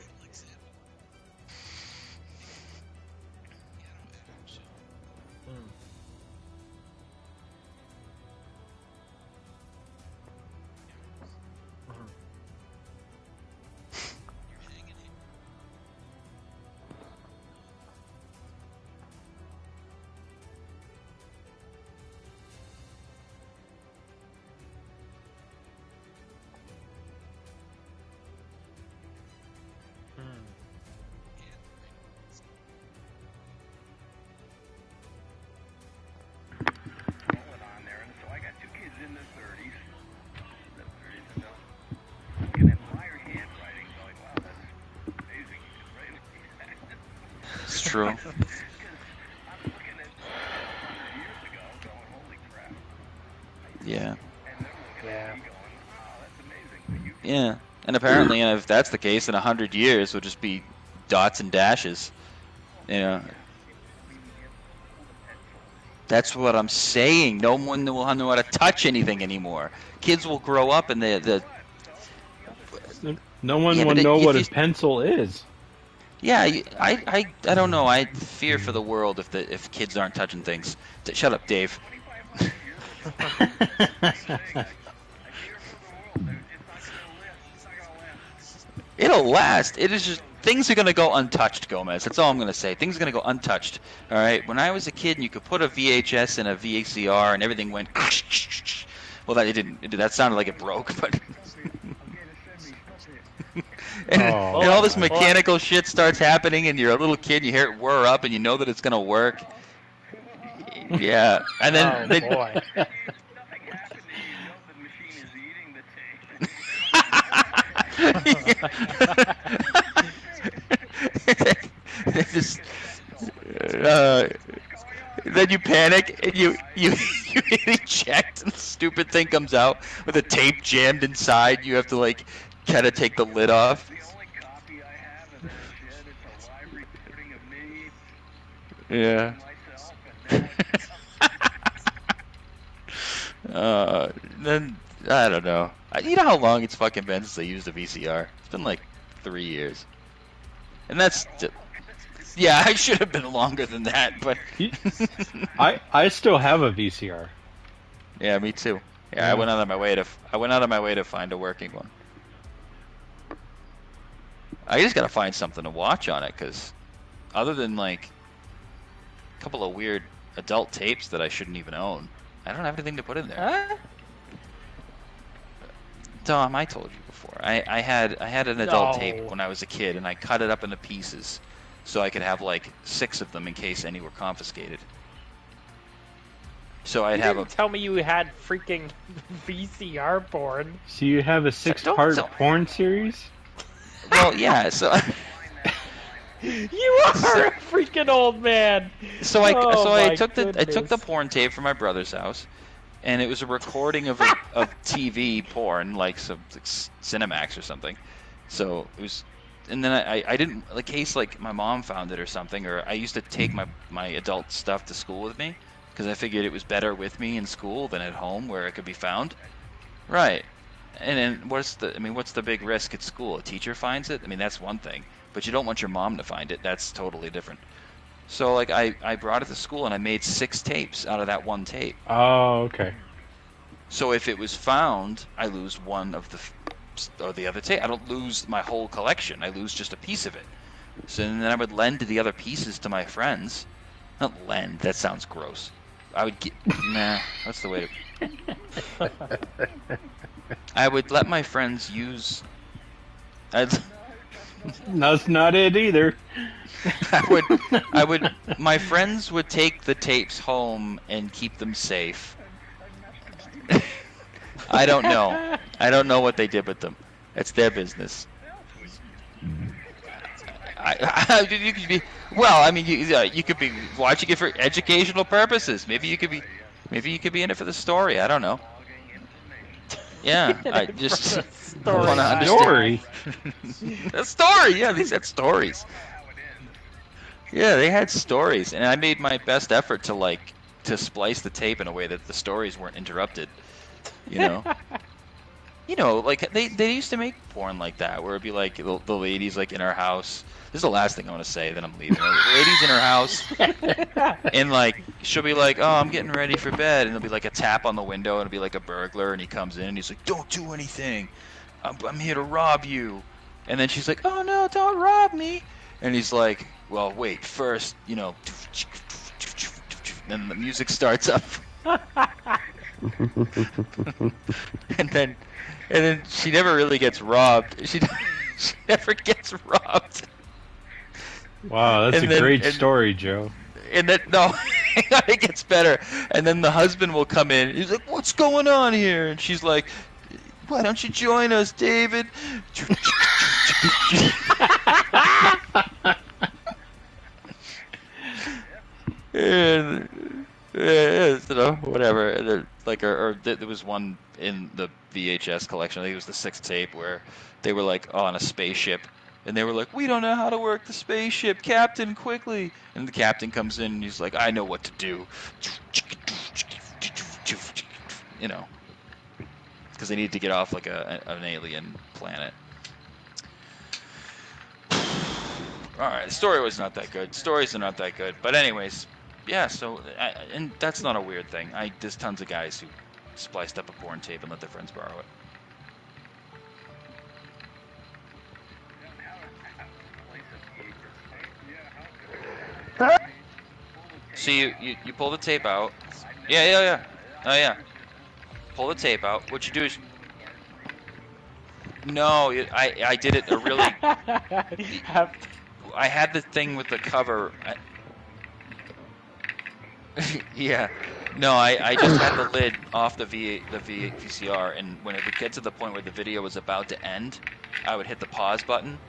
True. Yeah. Yeah. And apparently, if that's the case, in 100 years, it'll just be dots and dashes. You know. That's what I'm saying. No one will know how to touch anything anymore. Kids will grow up and no one will know what a pencil is. Yeah, I don't know. I fear for the world if kids aren't touching things. Shut up, Dave. It'll last. It is just things are gonna go untouched, Gomez. That's all I'm gonna say. Things are gonna go untouched. All right. When I was a kid, and you could put a VHS in a VCR, and everything went. Well, that it didn't. That sounded like it broke, but. And all this mechanical shit starts happening, and you're a little kid, and you hear it whir up, and you know that it's gonna work. Yeah, and then boy. Then you panic and you eject, and the stupid thing comes out with a tape jammed inside. You have to like kind of take the lid off. Yeah. Then I don't know. You know how long it's fucking been since they used a VCR? It's been like 3 years, and that's. Yeah, I should have been longer than that, but I still have a VCR. Yeah, me too. Yeah, I went out of my way to find a working one. I just gotta find something to watch on it, because other than like a couple of weird adult tapes that I shouldn't even own, I don't have anything to put in there. Huh? Dom, I told you before. I had an adult tape when I was a kid, and I cut it up into pieces so I could have like 6 of them in case any were confiscated. So I'd have Tell me you had freaking VCR porn. So you have a 6-part porn series? Well, yeah. So you are a freaking old man. So I took the porn tape from my brother's house, and it was a recording of TV porn, like some Cinemax or something. So it was, and then I didn't, in case like my mom found it or something, or I used to take my adult stuff to school with me, because I figured it was better with me in school than at home where it could be found. Right. And then what's the big risk at school? A teacher finds it? I mean, that's one thing. But you don't want your mom to find it. That's totally different. So like I brought it to school and I made 6 tapes out of that one tape. Oh, okay. So if it was found, I lose one of the other tape. I don't lose my whole collection. I lose just a piece of it. So then I would lend the other pieces to my friends. Not lend. That sounds gross. I would get That's the way to. I would let my friends use. That's not it either. My friends would take the tapes home and keep them safe. I don't know. I don't know what they did with them. It's their business. You could be, well, I mean, you could be watching it for educational purposes. Maybe you could be in it for the story. I don't know. Yeah, I just want to understand. A story. Yeah, they said stories. Yeah, they had stories, and I made my best effort to splice the tape in a way that the stories weren't interrupted. You know. You know, like they used to make porn like that, where it'd be like the ladies like in her house. This is the last thing I want to say, then I'm leaving. The ladies in her house, and like she'll be like, "Oh, I'm getting ready for bed," and there'll be like a tap on the window, and it'll be like a burglar, and he comes in, and he's like, "Don't do anything, I'm here to rob you," and then she's like, "Oh no, don't rob me," and he's like, "Well, wait, first, you know," then the music starts up, and then she never really gets robbed. She never gets robbed. Wow, that's a great story, Joe. And then it gets better. And then the husband will come in. He's like, "What's going on here?" And she's like, "Why don't you join us, David?" And you know, whatever. And like, or there was one in the VHS collection. I think it was the 6th tape where they were like on a spaceship, and they were like, "We don't know how to work the spaceship, Captain, quickly!" And the captain comes in, and he's like, "I know what to do," you know, because they needed to get off like an alien planet. All right, the story was not that good. Stories are not that good, but anyways. Yeah, so, and that's not a weird thing. There's tons of guys who spliced up a porn tape and let their friends borrow it. So you pull the tape out. Yeah. Oh yeah. Pull the tape out. What you do is. No, I did it a really. I had the thing with the cover. Yeah, no, I just had the lid off the VCR, and when it would get to the point where the video was about to end, I would hit the pause button,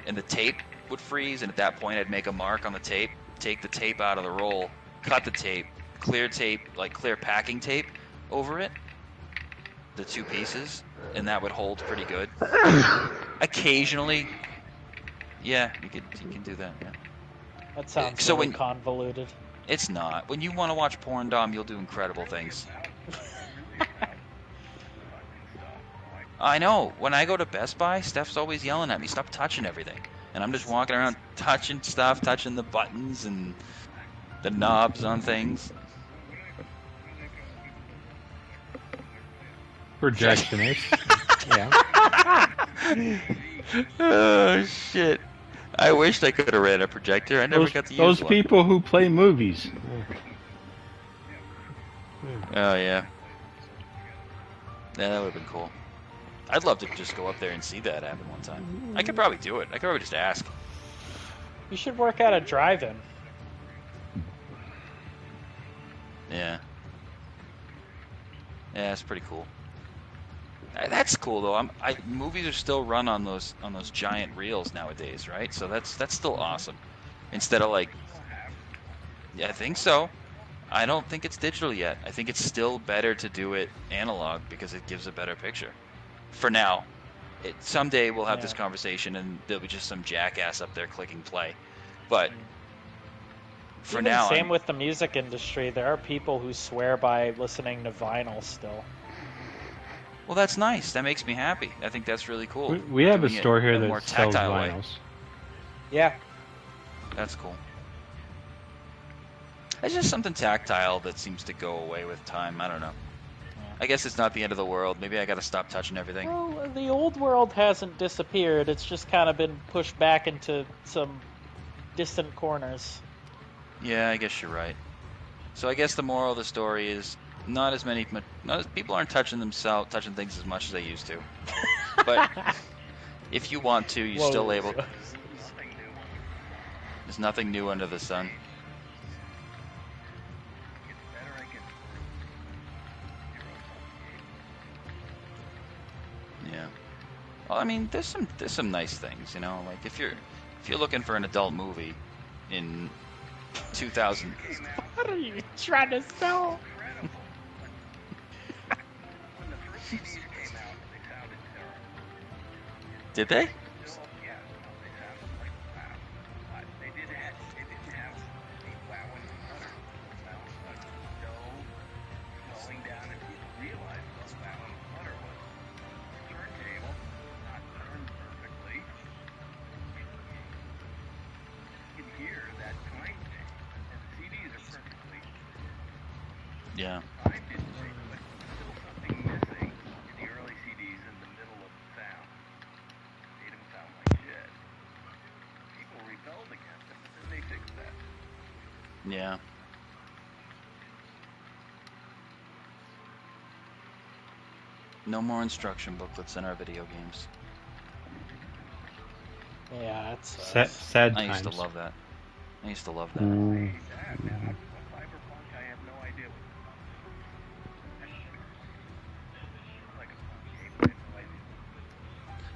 and the tape would freeze, and at that point I'd make a mark on the tape, take the tape out of the roll, cut the tape, like clear packing tape over it, the 2 pieces, and that would hold pretty good. Occasionally, yeah, you can do that, yeah. That sounds really convoluted. It's not. When you want to watch porn, Dom, you'll do incredible things. I know. When I go to Best Buy, Steph's always yelling at me, "Stop touching everything." And I'm just walking around touching stuff, touching the buttons and the knobs on things. Projectionist. Yeah. Oh, shit. I wished I could have ran a projector. I never got to use one. Those people who play movies. Oh, yeah. Yeah, that would have been cool. I'd love to just go up there and see that happen one time. I could probably do it. I could probably just ask. You should work at a drive-in. Yeah. Yeah, that's pretty cool. That's cool though. Movies are still run on those giant reels nowadays, right? So that's still awesome. Instead of like, yeah, I think so. I don't think it's digital yet. I think it's still better to do it analog because it gives a better picture. For now, someday we'll have this conversation and there'll be just some jackass up there clicking play. But for now, same with the music industry. There are people who swear by listening to vinyl still. Well, that's nice. That makes me happy. I think that's really cool. We have a store here that sells vinyls. Yeah. That's cool. It's just something tactile that seems to go away with time. I don't know. I guess it's not the end of the world. Maybe I gotta stop touching everything. Well, the old world hasn't disappeared. It's just kind of been pushed back into some distant corners. Yeah, I guess you're right. So I guess the moral of the story is not as people aren't touching things as much as they used to. But if you want to, you're still able. There's nothing new under the sun. Yeah. Well, I mean, there's some nice things, you know. Like if you're looking for an adult movie in 2000. What are you trying to sell? Did they? Yeah. Yeah. No more instruction booklets in our video games. Yeah, that's sad times. I used to love that.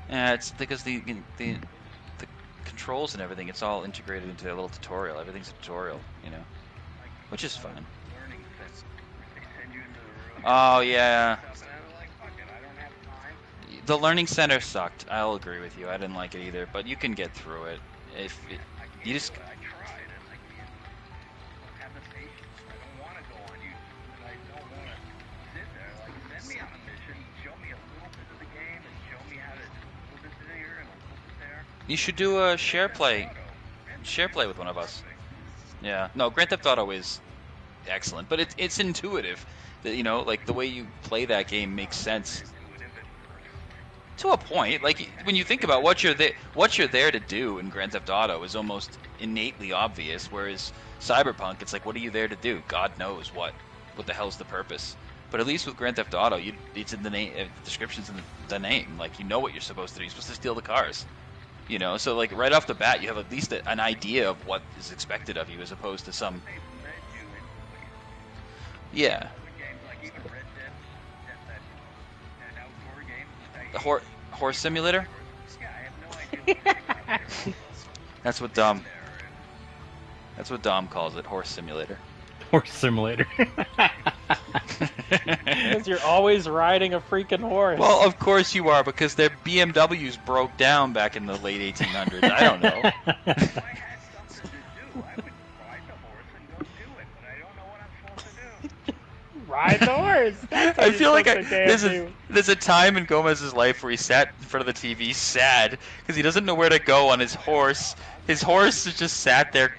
Yeah, it's because the controls and everything, it's all integrated into a little tutorial. Everything's a tutorial, you know, which is fun. Oh yeah. The learning center sucked. I'll agree with you. I didn't like it either, but you can get through it you just. You should do a share play with one of us. Yeah. No, Grand Theft Auto is excellent, but it's intuitive. You know, like the way you play that game makes sense. To a point, like when you think about what you're there to do in Grand Theft Auto is almost innately obvious, whereas Cyberpunk, it's like, what are you there to do? God knows what the hell's the purpose. But at least with Grand Theft Auto, it's in the name, the description's in the name. Like, you know what you're supposed to do. You're supposed to steal the cars. You know, so like right off the bat, you have at least an idea of what is expected of you, as opposed to some. Yeah. The horse simulator. That's what Dom calls it, horse simulator. Horse simulator. Because you're always riding a freaking horse. Well, of course you are, because their BMWs broke down back in the late 1800s. I don't know. Ride the horse. I feel like there's a time in Gomez's life where he sat in front of the TV sad because he doesn't know where to go on his horse. His horse is just sat there.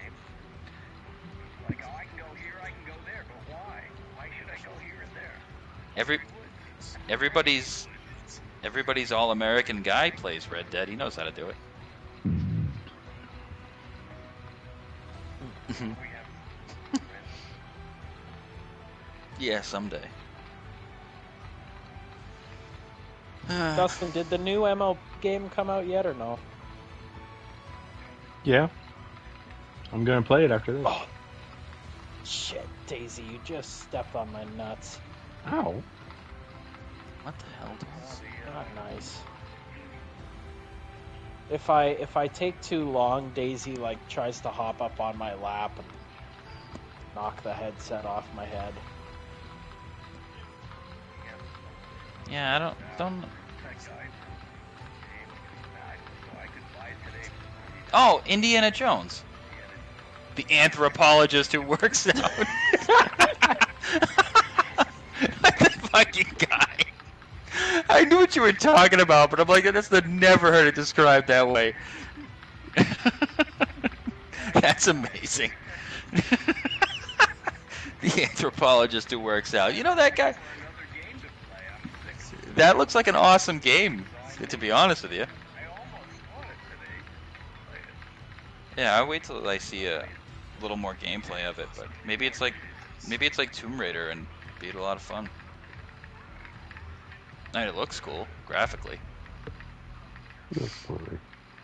Like, oh, I can go here, I can go there, but why? Why should I go here and there? Everybody's all-American guy plays Red Dead. He knows how to do it. Yeah, someday. Dustin, did the new ML game come out yet or no? Yeah. I'm gonna play it after this. Oh. Shit, Daisy, you just stepped on my nuts. Ow. What the hell, Dawes? Not nice. If I take too long, Daisy like tries to hop up on my lap and knock the headset off my head. Yeah, I don't. Oh, Indiana Jones, the anthropologist who works out. The fucking guy. I knew what you were talking about, but I'm like, never heard it described that way. That's amazing. The anthropologist who works out. You know that guy? That looks like an awesome game, to be honest with you. Yeah, I'll wait till I see a little more gameplay of it, but maybe it's like Tomb Raider and be a lot of fun. I mean, it looks cool graphically.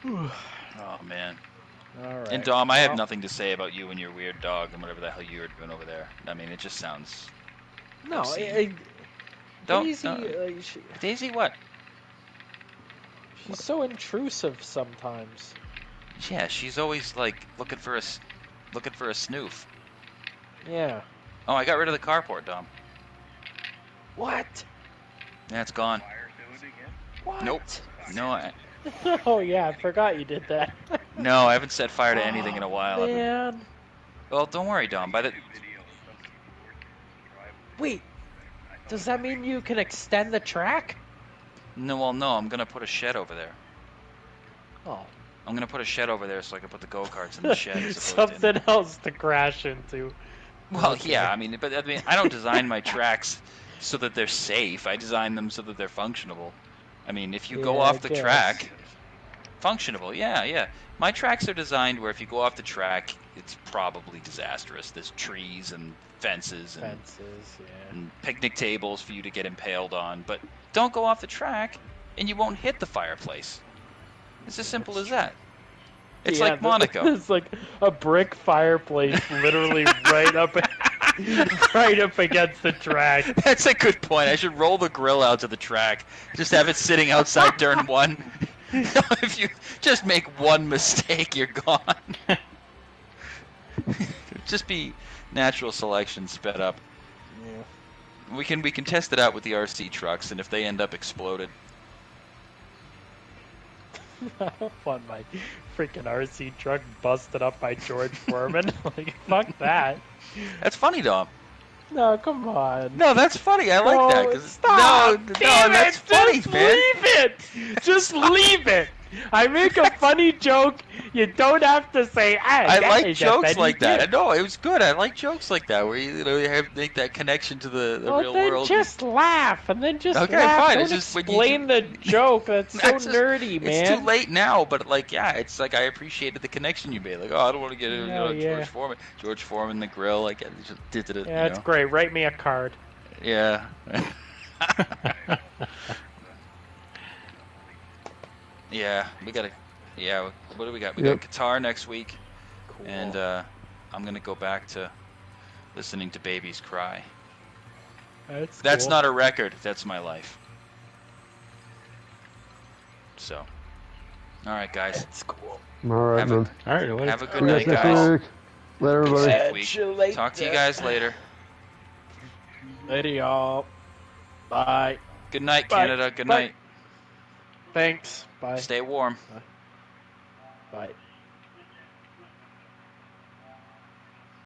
Oh man. All right. And Dom, I have nothing to say about you and your weird dog and whatever the hell you were doing over there. I mean, it just sounds. No, Daisy, what? She's so intrusive sometimes. Yeah, she's always like looking for a snoof. Yeah. Oh, I got rid of the carport, Dom. What? Yeah, it's gone. What? Nope. No, Oh yeah, I forgot you did that. No, I haven't set fire to anything in a while. Man. Well, don't worry, Dom. Wait, does that mean you can extend the track? No, well, no. I'm gonna put a shed over there. Oh. I'm gonna put a shed over there so I can put the go-karts in the shed. Something else to crash into. Well, Okay. yeah. I mean, I don't design my tracks so that they're safe. I design them so that they're functional. I mean, if you go off the track, functional, yeah. My tracks are designed where if you go off the track, it's probably disastrous. There's trees and fences and picnic tables for you to get impaled on. But don't go off the track, and you won't hit the fireplace. It's as simple as that. It's like Monaco. It's like a brick fireplace, literally right up against the track. That's a good point. I should roll the grill out to the track. Just have it sitting outside turn one. If you just make one mistake, you're gone. Just be natural selection sped up. Yeah. We can test it out with the RC trucks, and if they end up exploded. I don't want my freaking RC truck busted up by George Foreman. Like, fuck that. That's funny, Dom. No, come on. No, that's funny. I like that. Stop! No, that's funny, Just man. leave it! Just leave it! I make a funny joke, you don't have to say, I like jokes like that. No, it was good. I like jokes like that, where you make that connection to the real world. Just laugh, and then just okay, laugh. fine. Don't it's just explain the joke. That's so nerdy, man. It's too late now, but like, yeah, it's like I appreciated the connection you made. Like, oh, I don't want to get into George Foreman. George Foreman, the grill. Like, I just did it. Yeah, it's great. Write me a card. Yeah. Yeah, we gotta. Yeah, what do we got? We got Qatar next week, cool. And I'm gonna go back to listening to babies cry. That's cool. Not a record. That's my life. So, all right, guys. That's cool. All right, man. All right, have a good night, guys. Later, everybody. Talk to you guys later. Later, y'all. Bye. Good night, Bye. Canada. Good Bye. night. Thanks. Bye. Stay warm. Bye.